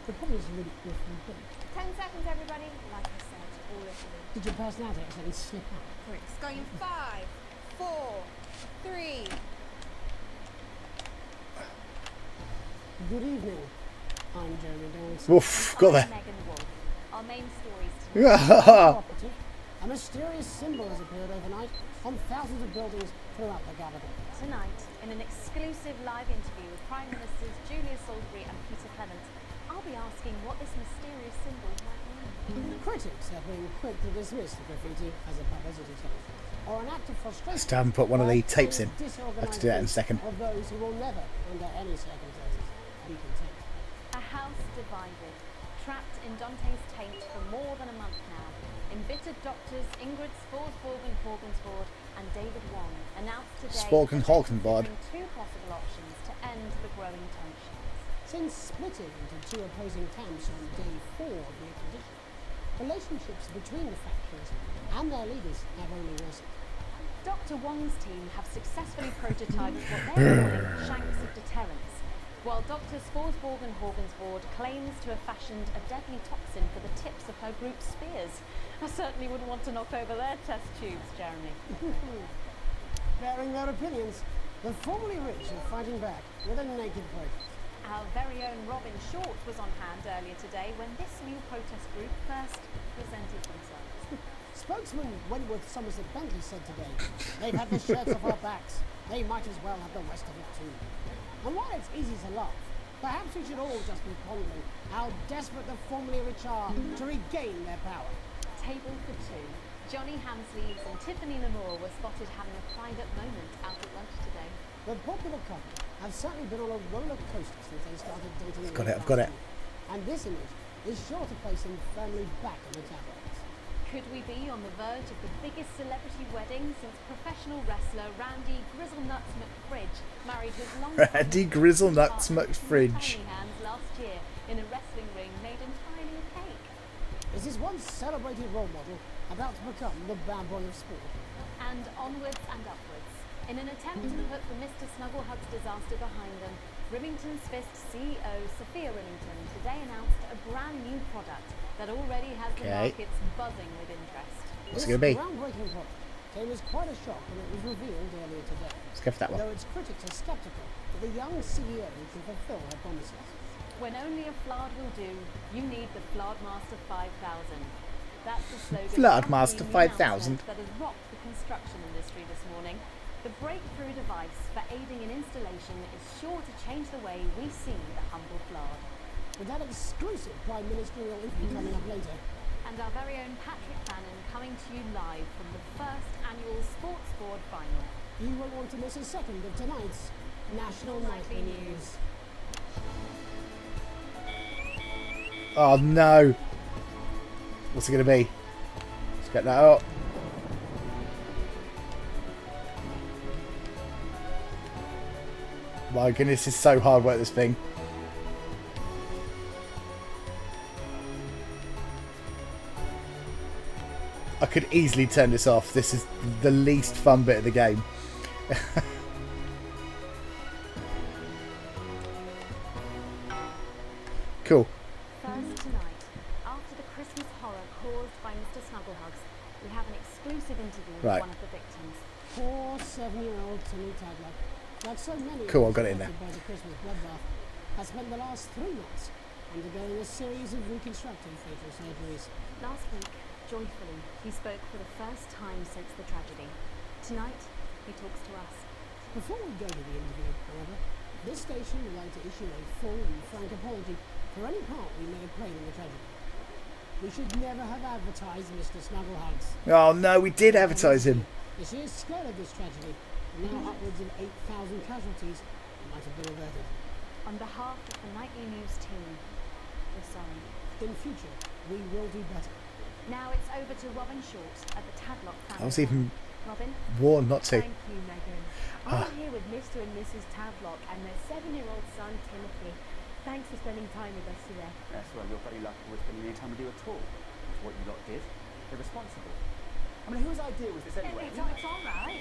The problem is really awfully big. 10 seconds, everybody. Like I said, all of you. Did your personality accidentally slip out? It's going in 5, 4, 3. Good evening. I'm Jeremy Dawes. Oof, got there. Megan Wolf. Our main stories Property. A mysterious symbol has appeared overnight on thousands of buildings throughout the capital. Tonight, in an exclusive live interview with Prime Ministers Julia Salisbury and Peter Clement, I'll be asking what this mysterious symbol might mean. Critics have been quick to dismiss the graffiti as a publicity stunt or an act of frustration. Still haven't put one of the tapes in. I have to do that in a second. Of those who will never, under any circumstances, be content. A house divided, trapped in Dante's taint for more than a month now. Embittered doctors Ingrid Sporsborg and Horgensborg and David Wong announced today Spork and Horgensborg. two possible options to end the growing tensions. Since splitting into two opposing camps on day 4 of the expedition, relationships between the factions and their leaders have only worsened. Dr. Wong's team have successfully prototyped what they're calling shanks of deterrence, while Dr. Sporsborg and Horgensborg claims to have fashioned a deadly toxin for the tips of her group's spears. I certainly wouldn't want to knock over their test tubes, Jeremy. Bearing their opinions, the formerly rich are fighting back with a naked protest. Our very own Robin Short was on hand earlier today when this new protest group first presented themselves. Spokesman Wentworth Somerset Bentley said today, they've had the shirts off our backs, they might as well have the rest of it too. And while it's easy to laugh, perhaps we should all just be pondering how desperate the formerly rich are to regain their power. Table for two. Johnny Hamsleys and Tiffany Lamour were spotted having a private moment out at lunch today. The popular couple have certainly been on a roller coaster since they started dating. I've got it. And this image is sure to place them firmly back in the tabloids. Could we be on the verge of the biggest celebrity wedding since professional wrestler Randy Grizzlenuts McFridge married his long-time Randy Grizzlenuts McFridge. tiny hands last year in a wrestling ring made entirely of cake? Is this once celebrated role model about to become the bad boy of sport? And onwards and upwards. In an attempt to put the Mr. Snugglehugs disaster behind them, Remington's Fist CEO Sophia Remington today announced a brand new product that already has the markets buzzing with interest. What's it going to be? This groundbreaking product came as quite a shock when it was revealed earlier today. Let's go for that one. Though its critics are sceptical that the young CEO can fulfill her promises. When only a Flard will do, you need the Flardmaster 5000. That's the slogan Flardmaster 5000 that has rocked the construction industry this morning. The breakthrough device for aiding in installation is sure to change the way we see the humble Flard. With that exclusive Prime Ministerial interview coming up later. And our very own Patrick Bannon coming to you live from the first annual Sports Board final. You won't want to miss a second of tonight's National Nightly News. Oh no! What's it gonna be? Let's get that up. My goodness, it's so hard work, this thing. I could easily turn this off. This is the least fun bit of the game. Cool. First tonight, after the Christmas horror caused by Mr. Snugglehugs, we have an exclusive interview with one of the victims. Poor 7-year-old Timmy Tadlock, like so many Cool, I've got it in there. by the Christmas bloodbath, has spent the last 3 months undergoing a series of reconstructive facial surgeries. Last week, joyfully, he spoke for the first time since the tragedy. Tonight, he talks to us. Before we go to the interview, however, this station would like to issue a full and frank apology for any part we may have played in the tragedy. We should never have advertised Mr. Snugglehugs. Oh no, we did advertise him. The sheer scale of this tragedy, and now upwards of 8,000 casualties, might have been averted. On behalf of the Nightly News team, we're sorry. In future, we will do better. Now it's over to Robin Short at the Tadlock family. I was even Robin? warned not to. Thank you, Megan. I'm here with Mr. and Mrs. Tadlock and their 7-year-old son, Timothy. Thanks for spending time with us today. That's well, you're very lucky we're spending any time with you at all. That's what you lot did. Irresponsible. I mean, whose idea was this anyway? It's all right.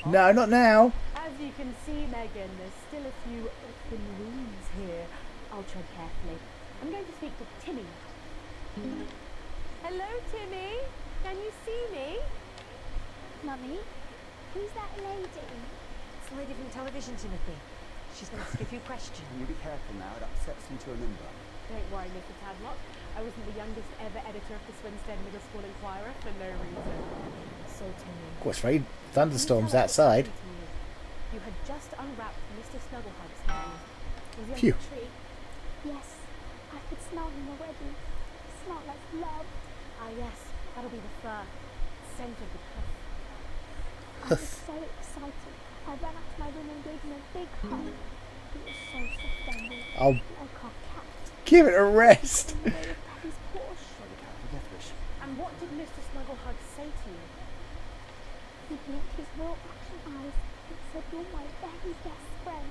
No, not now. As you can see, Megan, there's still a few open wounds here. I'll tread carefully. I'm going to speak to Timmy. Hello, Timmy. Can you see me? Mummy, who's that lady? It's the lady from television, Timothy. She's going to ask you a few questions. You be careful now, it upsets him to remember. Don't worry, Mr. Tadlock. I wasn't the youngest ever editor of the Swinstead Middle School Inquirer for no reason. So, Timmy. Of course, very thunderstorms outside. You had just unwrapped Mr. Snugglehugs' hand. Was he Phew. on the tree? Yes, I could smell him already. It smelled like love. Ah, yes. That'll be the fur. Scent of the puff. I was so excited. I ran up to my room and gave him a big hug. He was so soft and warm, I'll like our cat. give it a rest. Daddy's Porsche. And what did Mr. Snugglehugs say to you? He blinked his real action eyes and said, "You're my very best friend."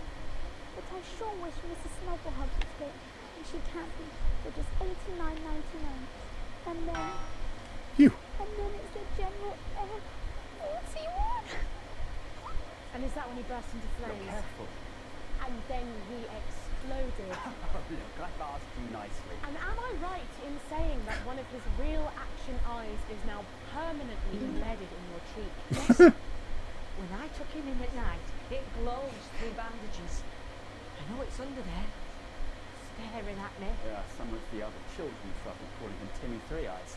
But I sure wish Mrs. Snugglehugs was here, and she can't be, for just $89.99. And then... Phew. And then it's the General Air 41. And is that when he burst into flames? Careful. And then he exploded. Oh, look, I've asked you nicely. And am I right in saying that one of his real action eyes is now permanently embedded in your cheek? Yes. When I took him in at night, it glows through bandages. I know it's under there, staring at me. Yeah, some of the other children started calling him Timmy Three Eyes.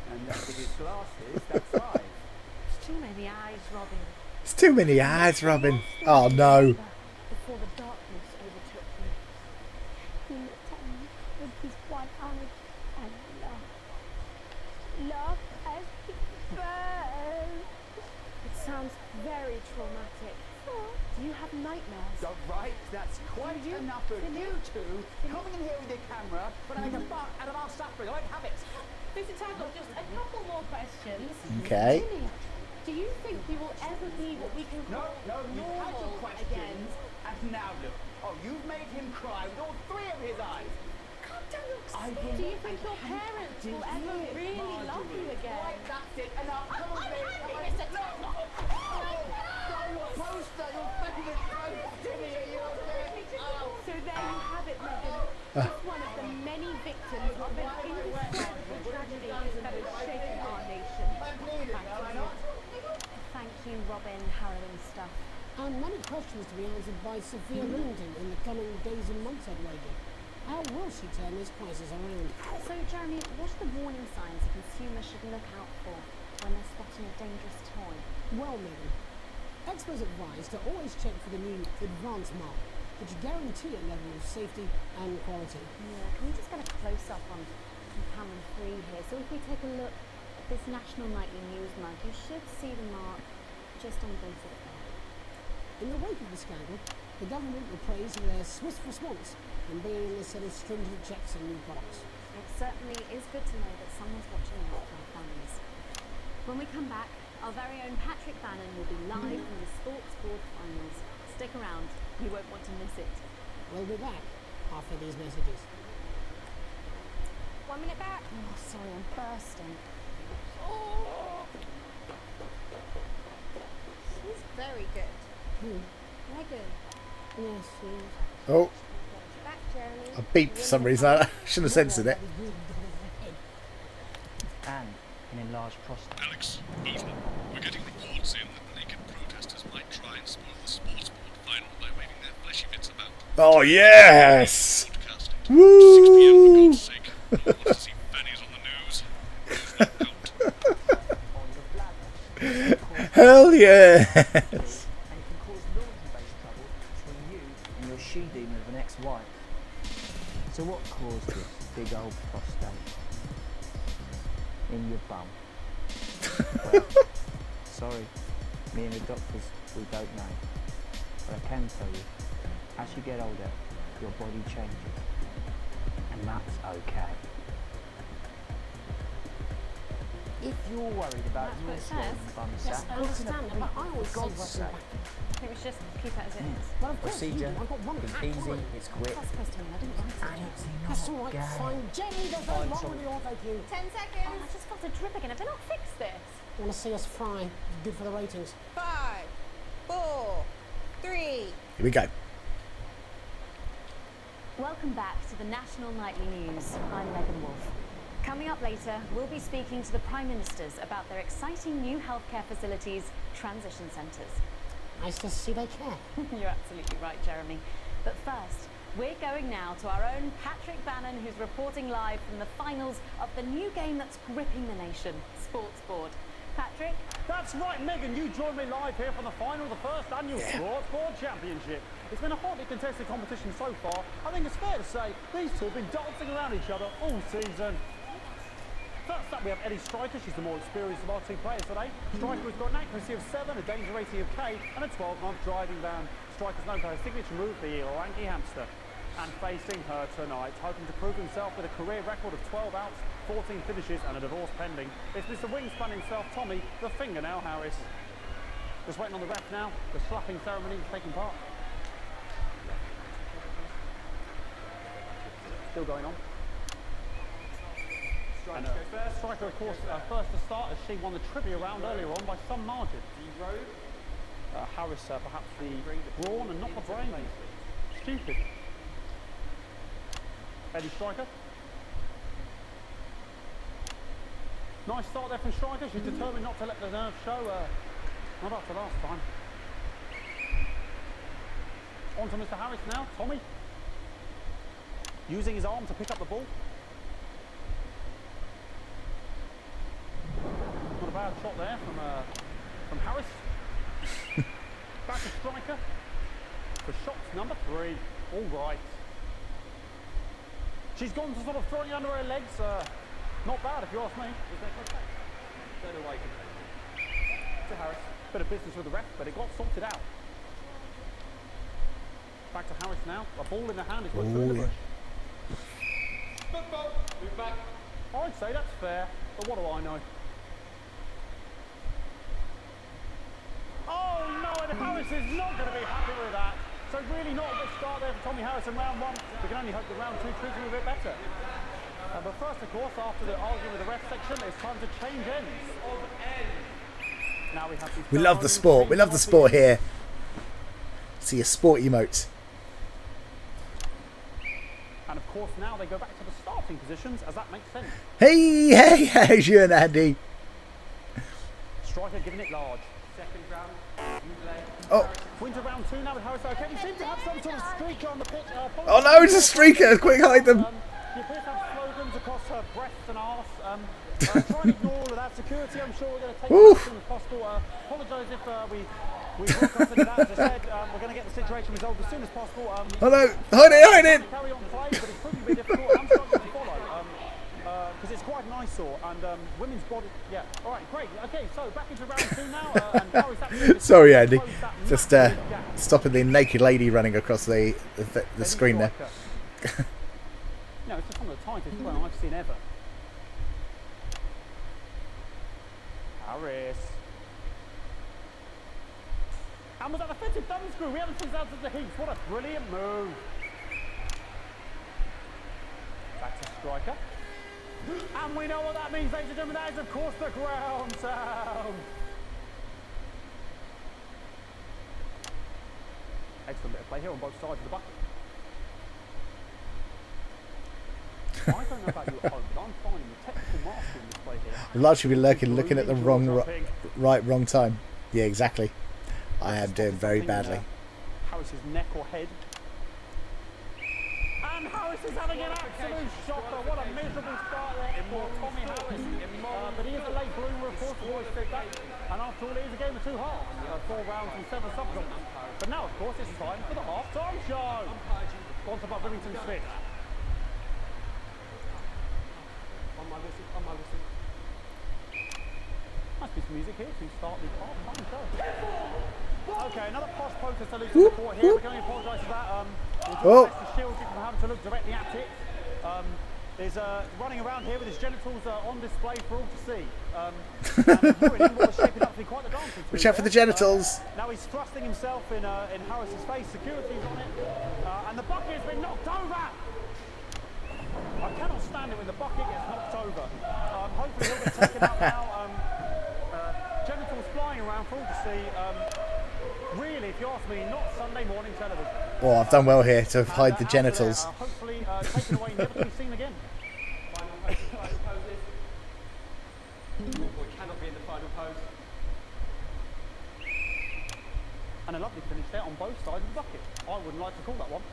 And with his glasses, that's 5. There's too many eyes, Robin. It's too many eyes, Robin. Oh no. Before the darkness overtook me. He looked at me with his one eye and laughed. Laughed as he burned. It sounds very traumatic. Do you have nightmares? So, right, that's quite enough of you two coming in here with your camera, but I make a buck out of our suffering. I won't have it. Mr. Tadlock, just a couple more questions. Okay. Timmy, do you think you will ever be what we can call No, you've had your normal questions, again? and now look. Oh, you've made him cry with all 3 of his eyes. Calm down, do you think your parents will ever really love you again? Right, that's it. Enough. Come on, baby. Come on. Mr. Tadlock. Your poster, your favourite poster. Timmy, are you okay? Oh. So there you have it, Megan. Just one of the many victims of an indescribable tragedy that has shaken our nation. Thank you, Robin. Harrowing stuff. And many questions to be answered by Sophia Rillington in the coming days and months, I'd wager. How will she turn this crisis around? So, Jeremy, what are the warning signs a consumer should look out for when they're spotting a dangerous toy? Well, Megan, experts advise to always check for the new Advance mark, which guarantee a level of safety and quality. Yeah, can we just get a close-up on camera 3 here? So if we take a look at this National Nightly News mug, you should see the mark just on the base of the In the wake of the scandal, the government were praised for their swift response in bringing in a set of stringent checks on new products. It certainly is good to know that someone's watching out for our families. When we come back, our very own Patrick Bannon will be live from the Sports Board Finals. Stick around, you won't want to miss it. We'll be back after these messages. 1 minute back. Oh, sorry, I'm bursting. Oh. She's very good. Megan. Yes, she is. Oh, Back, Jeremy. I beeped for some reason. I shouldn't have censored it. And an enlarged prostate. Alex, Bozeman, we're getting reports in that naked protesters might try and spoil the sports board final by waving their fleshy bits about. Oh, yes! Woo! 6 p.m. for God's sake. Want to see fannies on the news? Hell yes! And it can cause laundry-based trouble between you and your she-demon of an ex-wife. So what caused this big old prostate? In your bum. Well, sorry, me and the doctors, we don't know. But I can tell you, as you get older, your body changes. And that's okay. If you're worried about That's your what it swollen says. bum Yes, sack, I understand that, but I always for God's say sake. I think we should just keep it as it is. Well, of course you Procedure, do. I've got one it's hat easy, on. it's quick, That's supposed to mean I didn't write it. and it's That's all not right, gay. fine. Jenny, there's no Fine, wrong sorry. with your thank you. 10 seconds. Oh, I just felt a drip again. Have they not fixed this? Want to see us fry? Good for the ratings. 5, 4, 3. Here we go. Welcome back to the National Nightly News. I'm Megan Wolf. Coming up later, we'll be speaking to the Prime Ministers about their exciting new healthcare facilities, transition centres. Nice to see they care. You're absolutely right, Jeremy. But first, we're going now to our own Patrick Bannon, who's reporting live from the finals of the new game that's gripping the nation, Sports Board. Patrick? That's right, Megan. You joined me live here from the final of the first annual Sports Board Championship. It's been a hotly contested competition so far. I think it's fair to say these two have been dancing around each other all season. First up, we have Ellie Striker. She's the more experienced of our two players today. Striker has got an accuracy of 7, a danger rating of K, and a 12-month driving ban. Striker's known for her signature move, the Orangi Hamster. And facing her tonight, hoping to prove himself with a career record of 12 outs, 14 finishes, and a divorce pending, it's Mr. Wingspan himself, Tommy, the Fingernail Harris. Just waiting on the ref now. The slapping ceremony is taking part. Still going on. And, Striker, of course, first to start as she won the trivia round earlier on by some margin. Harris, perhaps the brawn and not the brain. Stupid. Eddie Striker. Nice start there from Striker. She's determined not to let the nerves show. Not after last time. On to Mr. Harris now. Tommy. Using his arm to pick up the ball. Not a bad shot there from Harris. Back to Striker. For shot number 3. All right. She's gone to sort of throwing under her legs. Not bad if you ask me. Don't know why you can. To Harris. Bit of business with the ref, but it got sorted out. Back to Harris now. A ball in the hand is what's in the bush. Football. Move back. I'd say that's fair, but what do I know? Oh no, and Harris is not going to be happy with that. So really not a good start there for Tommy Harris in round 1. We can only hope that round 2 treats him a bit better. But first, of course, after the argument with the ref section, it's time to change ends. Now we have We love the sport. We love the sport here. See a sport emote. And of course, now they go back to the starting positions, as that makes sense. Hey, how's you and Andy? Striker giving it large. Second round. Oh. Winter round 2 now with Harris. Okay, we seem to have some sort of streaker on the pitch. Oh no, it's a streaker. Quick, hide them. She appears to have slogans across her breasts and arse. Try and ignore all of that. Security, I'm sure we're going to take it as soon as possible. Apologise if we broadcast into that. As I said, we're going to get the situation resolved as soon as possible. Oh no, hide it. Carry on play, but it's proving a bit difficult. I'm struggling to follow because it's quite an I saw. And women's body. Yeah. All right. Great. Okay. So back into round 2 now. And Harris actually Sorry, Andy. closed that Just massive gap. stopping the naked lady running across the screen there. No, it's just one of the tightest run I've seen ever. Harris. And with that offensive thumb screw, we haven't seen out of the heat. What a brilliant move. Back to striker. And we know what that means, ladies and gentlemen. That is, of course, the ground sound. Excellent bit of play here on both sides of the bucket. I don't know about you at home, but I'm finding the technical mastery in this play here. I've largely been looking at the wrong time. Yeah, exactly. I am doing very badly. Harris's neck or head. And Harris is having an absolute shocker. What a miserable start there for Tommy Harris. But he is a late bloomer, of course, I've always said that. And after all, it is a game of 2 halves. 4 rounds and 7 subs. But now, of course, it's time for the half-time show. Sponsored by Billington Smith. Nice piece of music here to start the half-time show. Okay, another posh protest salute to the court here. We can only apologise for that. We'll do our best to shield you from having to look directly at it. Is running around here with his genitals on display for all to see. Was shaping up to be quite the dancing. Watch out for the genitals. Now he's thrusting himself in Harris's face. Security's on it, and the bucket has been knocked over. I cannot stand it when the bucket gets knocked over. Hopefully he'll get taken out now. Genitals flying around for all to see. Really, if you ask me, not Sunday morning television. Oh, I've done well here to hide the genitals. Hopefully taken away, never to be seen again. We cannot be in the final pose. And a lovely finish there on both sides of the bucket. I wouldn't like to call that one.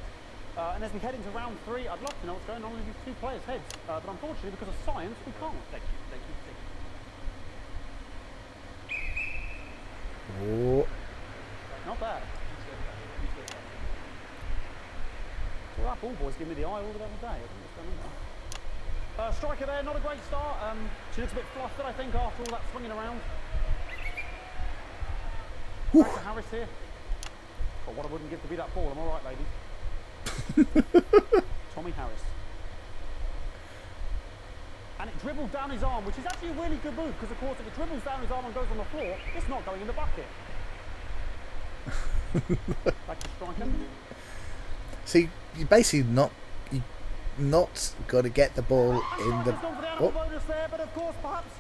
And as we head into round 3, I'd love to know what's going on with these 2 players' heads. But unfortunately, because of science, we can't. Thank you, thank you, thank Oh. you. Not bad. Well, that ball boy's giving me the eye all the other day. I don't know what's going on there. Striker there, not a great start. She looks a bit flustered, I think, after all that swinging around. Back to Harris here. But what I wouldn't give to be that ball, am I right, ladies? Tommy Harris. And it dribbled down his arm, which is actually a really good move, because of course if it dribbles down his arm and goes on the floor, it's not going in the bucket. Back to striker. See, you basically not got to get the ball in the. Bonus there, but of course, perhaps.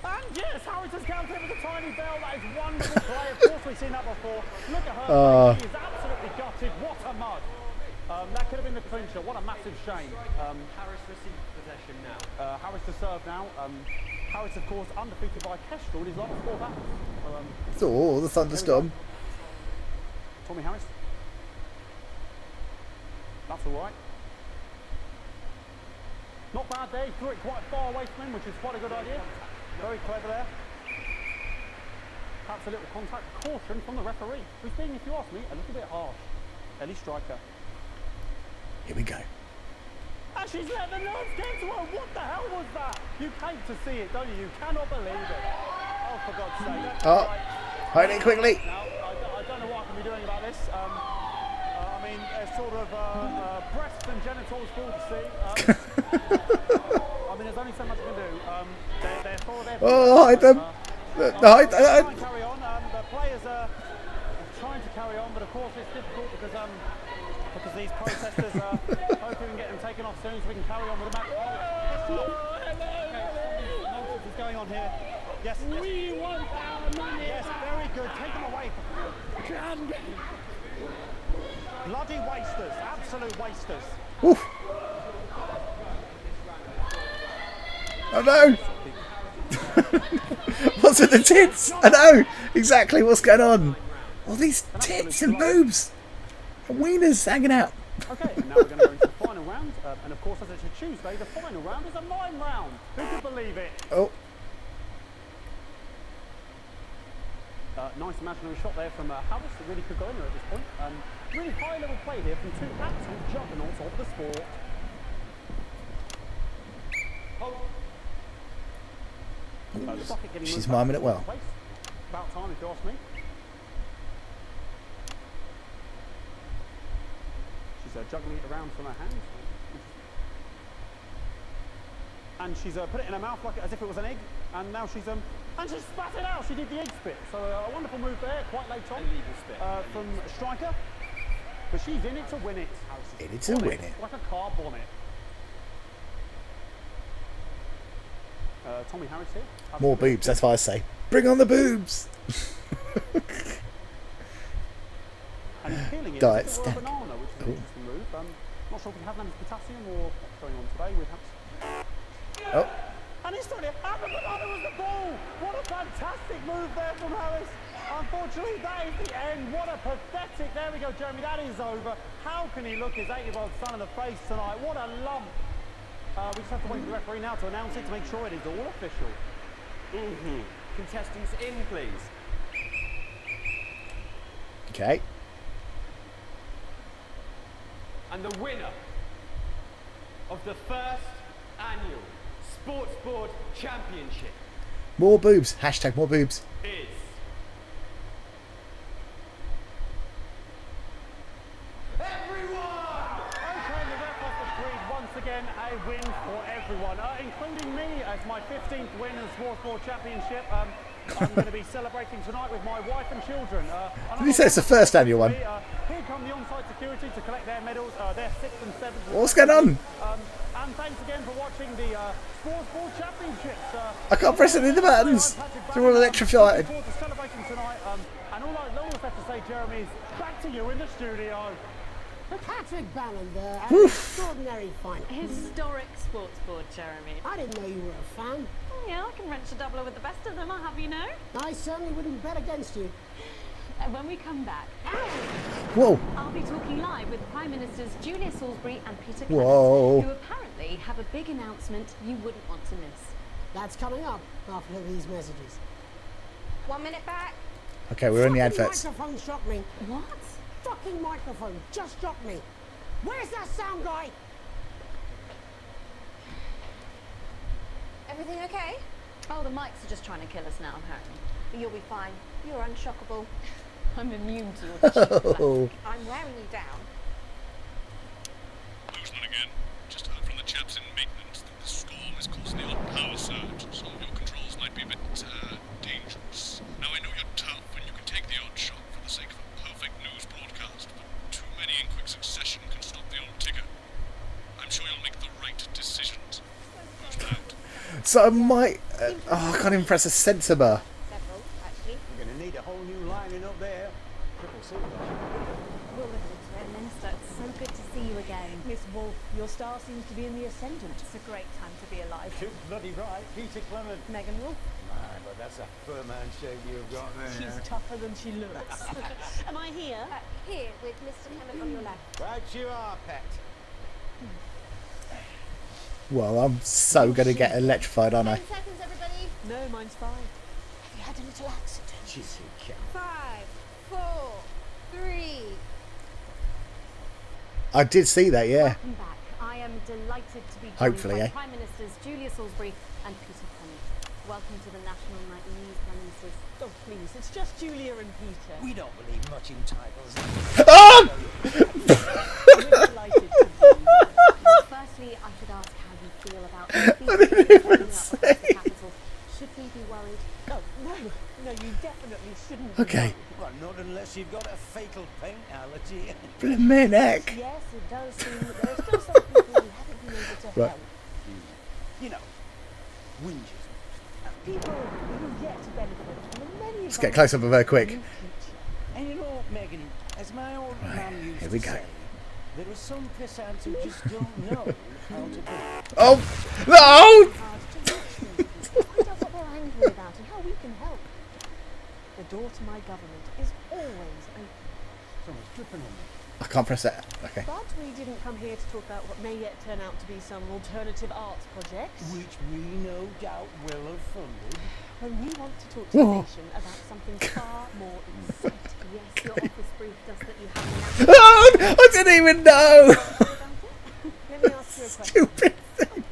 And yes, Harris has counted with a tiny bell. That is wonderful play. Of course, we've seen that before. Look at her. She is absolutely gutted. What a mud. That could have been the clincher. What a massive shame. Harris received possession now. Harris to serve now. Harris, of course, undefeated by Kestrel in his last 4 battles. Oh, the thunderstorm. Tommy Harris. That's all right. Not bad there. He threw it quite far away from him, which is quite a good idea. Very clever there. Perhaps a little contact caution from the referee, who's being, if you ask me, a little bit harsh. Ellie Striker. Here we go. And she's let the nerves get to her. What the hell was that? You hate to see it, don't you? You cannot believe it. Oh, for God's sake. Oh, hide it quickly. Now, I don't know what I can be doing about this. I mean, sort of breasts and genitals for all to see. I mean, there's only so much I can do. They're for their... Oh, hide them. Hide. Carry on. The players are trying to carry on, but of course it's difficult because these protesters hope we can get them taken off soon so we can carry on with the match. Nonsense is going on here. Yes. We want our money. Yes, very good. Take them away. Bloody wasters. Absolute wasters. Oof. Oh no! What's with the tits? I know exactly what's going on. All these tits and boobs and wieners hanging out. Okay, and now we're going to go into the final round. And of course, as it's a Tuesday, the final round is a 9 round. Who could believe it? Oh. Nice imaginary shot there from Harris. That really could go in there at this point. Really high level play here from 2 absolute juggernauts of the sport. The bucket getting She's moved back miming it to well. place. About time, if you ask me. She's juggling it around from her hands. And she's put it in her mouth like as if it was an egg. And now she's and she spat it out. She did the egg spit. So a wonderful move there, quite late on. Illegal spit. From Striker. But she's in it to win it. In it to win it. Like a car bonnet. Tommy Harris here. More boobs, that's what I say. Bring on the boobs! And he's peeling it. Diet It's a stack. banana, which is an interesting move. Not sure if we have any potassium or what's going on today. We'd have Oh. And he's throwing it. And the banana was the ball. What a fantastic move there from Harris. Unfortunately, that is the end. What a pathetic. There we go, Jeremy. That is over. How can he look his 8-year-old son in the face tonight? What a lump. We just have to wait for the referee now to announce it to make sure it is all official. Contestants in, please. Okay. And the winner of the first annual Sports Board Championship More boobs. Hashtag more boobs. is Okay, the ref has agreed once again a win for everyone, including me as my 15th win in the Sports Board Championship. I'm going to be celebrating tonight with my wife and children. Did you say it's the first annual one? Here come the on-site security to collect their medals, their 6th and 7th. What's going on? And thanks again for watching the Sports Board Championships. I can't press any of the buttons. They're all electrified. Looking forward to celebrating tonight. And all I always have to say, Jeremy, is back to you in the studio. Patrick Bannon there, an Oof. extraordinary final. Historic sports board, Jeremy. I didn't know you were a fan. Oh, yeah, I can wrench a doubler with the best of them, I'll have you know. I certainly wouldn't bet against you. When we come back, Whoa. I'll be talking live with Prime Ministers Julia Salisbury and Peter Whoa. Clement, who apparently have a big announcement you wouldn't want to miss. That's coming up after these messages. 1 minute back. Okay, we're in the Fucking adverts. Microphone shocked me. What? Fucking microphone just shocked me. Where's that sound guy? Everything okay? Oh, the mics are just trying to kill us now, apparently. But you'll be fine. You're unshockable. I'm immune to your cheap Oh. I'm wearing you down. Postman again. Just heard from the chaps in maintenance that the storm is causing the odd power surge. Some of your controls might be a bit dangerous. Now I know you're tough and you can take the odd shock for the sake of a perfect news broadcast, but too many in quick succession can stop the old ticker. I'm sure you'll make the right decisions. Postman out. So I might... I can't even press a sensor bar. Several, actually. You're going to need a whole new lining up there. Triple C. Minister, it's so good to see you again. Miss Wolf, your star seems to be in the ascendant. It's a great time to be alive. You're bloody right. Peter Clement. Megan Wolf. Man, but that's a fur man shape you've got there. She's tougher than she looks. Am I here? Here, with Mr. Clement on your left. Right you are, pet. Well, I'm so going to get electrified, aren't I? 10 seconds, everybody. No, mine's fine. Have you had a little accident? Jeez, you cat. 5, 4, 3. I did see that, yeah. Welcome back. I am delighted to be joined Hopefully, by eh? Prime Ministers Julia Salisbury and Peter Clement. Welcome to the National Nightly News, Prime Ministers. Oh, please, it's just Julia and Peter. We don't believe much in titles. Oh! We're delighted to be. Well, firstly, I should ask how you feel about the fever coming up across the capital. Should we be worried? Oh, no, you definitely shouldn't. Okay. Well, not unless you've got a fatal paint allergy. Blimey neck. Yes, it does seem that there are still some people who haven't been able to Right. help. You know, whinges. People who yet to benefit from the many Let's get close up of her quick. And you know, Megan, as my old man used here we to go. say, there are some pissants who just don't know how to be. Oh! No! Find out what they're angry about and how we can help. The door to my government is always open. Someone's dripping on me. I can't press that. Okay. But we didn't come here to talk about what may yet turn out to be some alternative arts project. Which we no doubt will have funded. When we want to talk to the Whoa. nation about something far more exciting. Yes, your office brief does that you have an Oh! I didn't even know! Let me ask you a question. Stupid thing.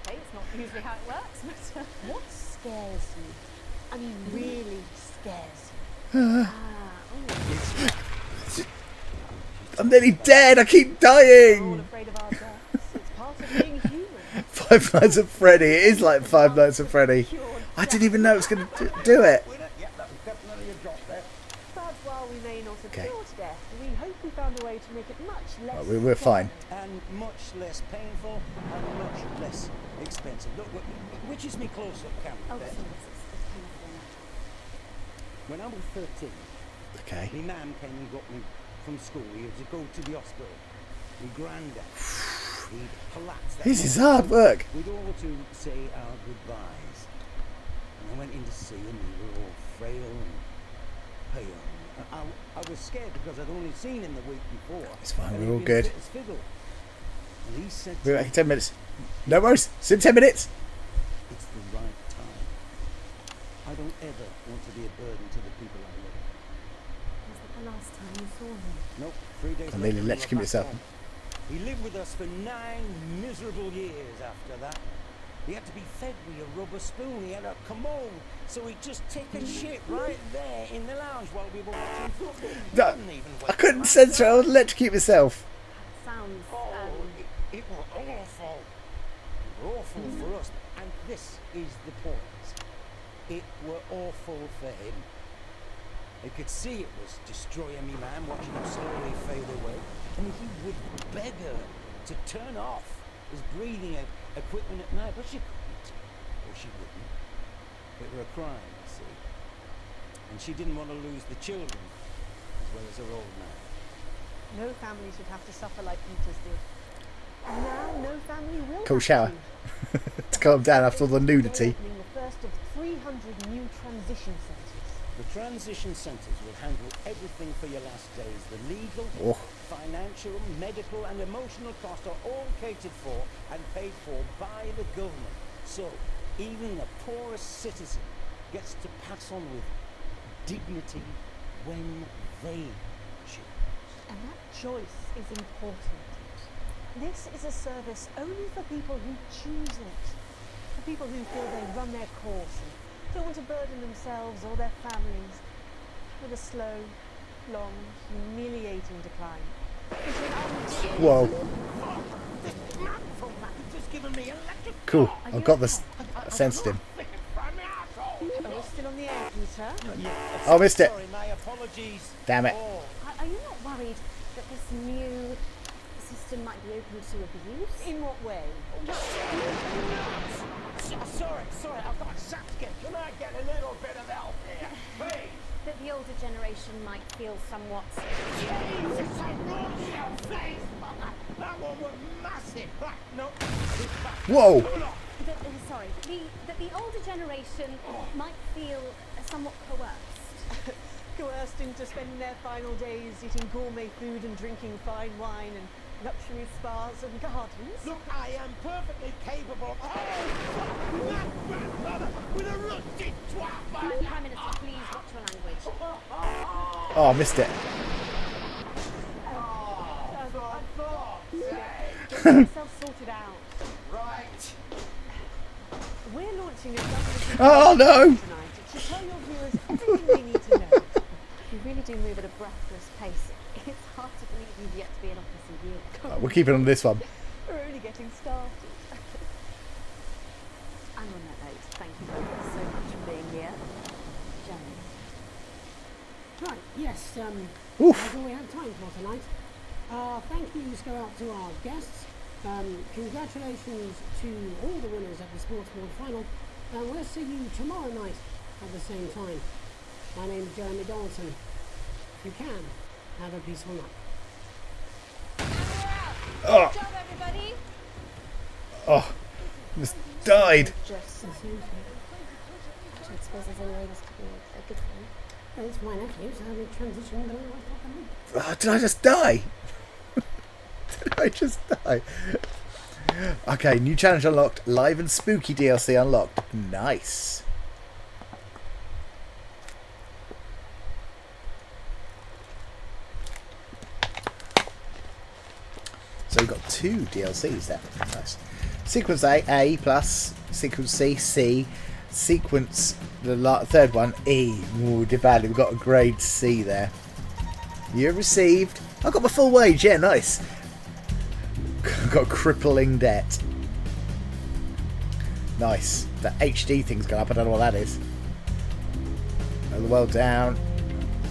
Okay, it's not usually how it works, but What's scares you. I mean, really scares you. I'm nearly dead. I keep dying. Afraid of our deaths. It's part of being human. Five Nights at Freddy. It is like Five Nights at Freddy. I didn't even know it was going to do it. But while we may not have cured death, we hope we found a way to make it much less. Right, we're fine. And much less painful and much less expensive. Look, which is me close-up camera? Oh, sorry, When I was 13, my mum came and got me from school. We had to go to the hospital. My granddad, he collapsed. This is hard work. We'd all to say our goodbyes. And I went in to see him. We were all frail and pale. I was scared because I'd only seen him the week before. It's fine, and we're all he'd been good. fit as fiddle. And he said We're back in 10 minutes. No worries. It's in 10 minutes. it's the right time. I don't ever want to be a burden to the people I love. Was that the last time you saw him? Nope, 3 days I later. nearly we electrocuted were back myself. home. He lived with us for 9 miserable years after that. He had to be fed with a rubber spoon. He had a commode, so he'd just take a shit right there in the lounge while we were watching football. He No, didn't even I wake couldn't up. censor it. I would electrocute myself. Sounds. It was awful. It was awful for us, and this is the point. It were awful for him. I could see it was destroying me, man, watching him slowly fade away. And he would beg her to turn off his breathing equipment at night, but she couldn't. Or she wouldn't. It were a crime, you see. And she didn't want to lose the children, as well as her old man. No family should have to suffer like Peter's did. And now no family will. Cool have shower. To calm down after all the nudity. Opening the first of 300 new transition centres. The transition centres will handle everything for your last days. The legal, Oh. financial, medical and emotional costs are all catered for and paid for by the government. So, even the poorest citizen gets to pass on with dignity when they choose. And that choice is important. This is a service only for people who choose it. For people who feel they've run their course and don't want to burden themselves or their families with a slow, long, humiliating decline. Whoa. Just given me electric. Cool. I've got this. I sensed him. Oh, we're still on the air, Peter. Oh, missed it. Sorry, my apologies. Damn it. Are you not worried that this new system might be open to abuse? In what way? Sorry, I've got Sasuke. Can I get a little bit of help here? Please. That the older generation might feel somewhat. Jesus, I'm wrong in your face, mother. That one was massive. No. Whoa. That the older generation might feel somewhat coerced. Coerced into spending their final days eating gourmet food and drinking fine wine and luxury spas and gardens. Look, I am perfectly capable. Oh, that grandmother with a rusty twat. Prime Minister, please watch your language. Oh, I missed it. Get yourself sorted out. Right. We're launching a government Oh, no. tonight. It should tell your viewers everything they need to know. You really do move at a breathless pace. It's hard to believe you've yet to be in office a year. We're keeping on this one. We're only getting started. And on that note, thank you both so much for being here. Jeremy. Right, yes, Oof. that's all we have time for tonight. Thank yous go out to our guests. Congratulations to all the winners at the Sports Board Final. And we'll see you tomorrow night at the same time. My name is Jeremy Donaldson. If you can, have a peaceful night. Oh. Good job, everybody. Oh. Just died. Just I suppose there's any way this could be a good thing. Well, it's my nephew, so we transitioned. Oh, did I just die? Did I just die? Okay, new challenge unlocked. Live and spooky DLC unlocked. Nice. So we've got 2 DLCs there. Nice. Sequence A plus. Sequence C, sequence, the third one, E. Ooh, did badly. We've got a grade C there. You received. I got my full wage. Yeah, nice. Got crippling debt. Nice. The HD thing's gone up. I don't know what that is. Well down.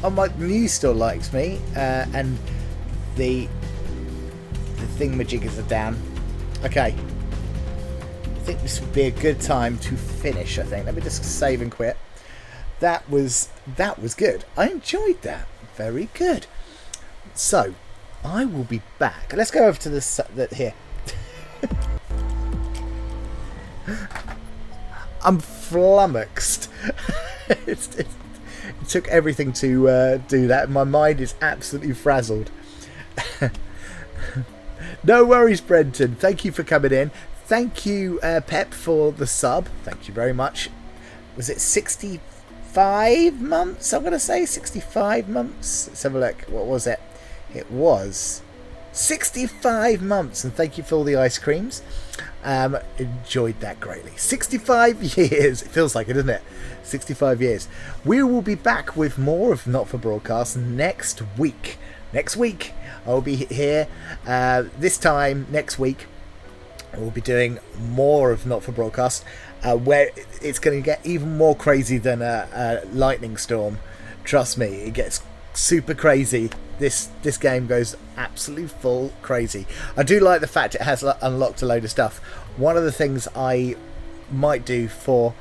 Oh, my news still likes me. And the thingamajiggers are down. Okay. I think this would be a good time to finish, I think. Let me just save and quit. That was good. I enjoyed that. Very good. So, I will be back. Let's go over to this here. I'm flummoxed. It took everything to do that. My mind is absolutely frazzled. No worries, Brenton. Thank you for coming in. Thank you, Pep, for the sub. Thank you very much. Was it 65 months? I'm going to say 65 months. Let's have a look. What was it? It was 65 months. And thank you for all the ice creams. Enjoyed that greatly. 65 years. It feels like it, doesn't it? 65 years. We will be back with more of Not For Broadcast next week. Next week, I'll be here. This time, next week, we'll be doing more of Not For Broadcast, where it's going to get even more crazy than a lightning storm. Trust me, it gets super crazy. This game goes absolutely full crazy. I do like the fact it has unlocked a load of stuff. One of the things I might do for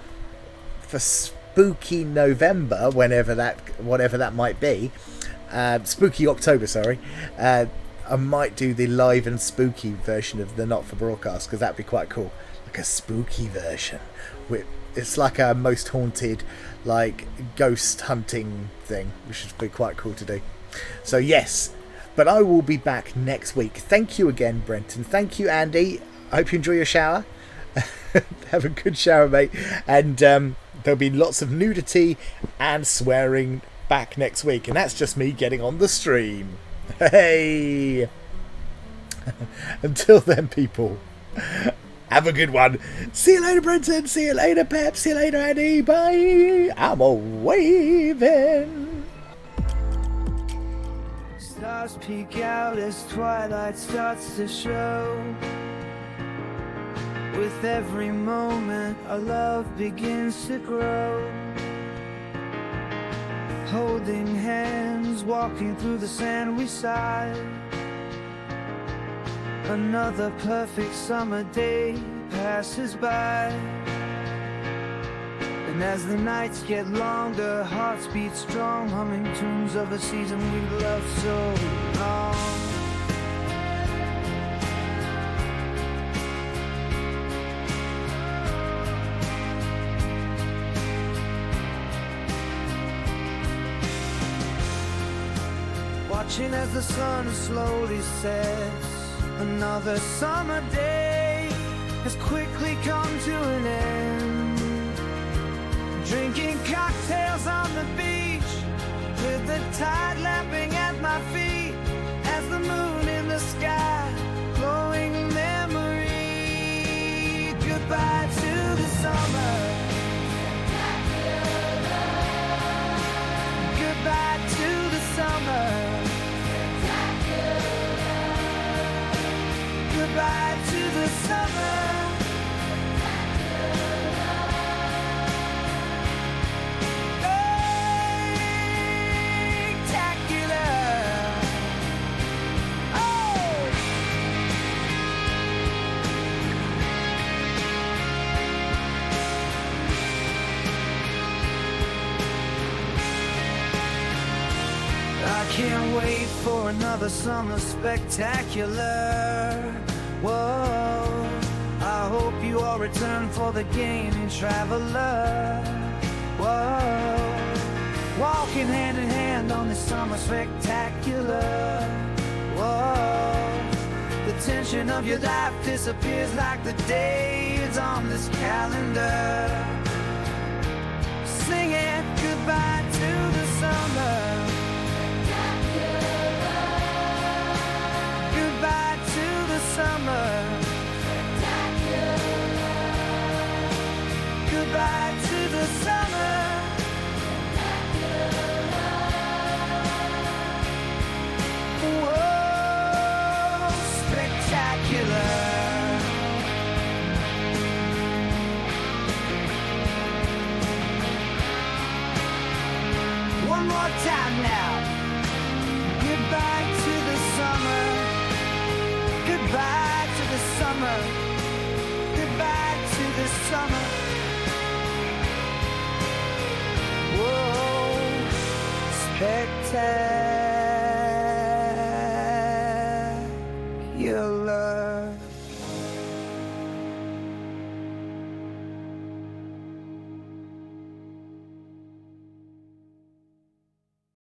Spooky November, whatever that might be, Spooky October, sorry. I might do the live and spooky version of the Not For Broadcast, because that'd be quite cool. Like a spooky version. It's like a most haunted, like ghost hunting thing, which would be quite cool to do. So yes, but I will be back next week. Thank you again, Brenton. Thank you, Andy. I hope you enjoy your shower. Have a good shower, mate. And there'll be lots of nudity and swearing back next week, and that's just me getting on the stream. Hey. Until then, people, have a good one. See you later, Brenton. See you later, Pep. See you later, Andy. Bye. I'm a waving. Stars peek out as twilight starts to show. With every moment, our love begins to grow. Holding hands, walking through the sand we sigh. Another perfect summer day passes by. And as the nights get longer, hearts beat strong, humming tunes of a season we loved so long. Watching as the sun slowly sets, another summer day has quickly come to an end. Drinking cocktails on the beach, with the tide lapping at my feet, as the moon in the sky, glowing memory. Goodbye to the summer. Goodbye to the summer. Goodbye to the summer. Can't wait for another summer spectacular. Whoa, I hope you all return for the gaining traveler. Whoa, walking hand in hand on this summer spectacular. Whoa, the tension of your life disappears like the days on this calendar. Singing goodbye to the summer. Goodbye to the summer. Goodbye to summer. Whoa, spectacular. One more time now. Goodbye to the summer. Goodbye to the summer. Goodbye to the summer. Whoa, spectacular.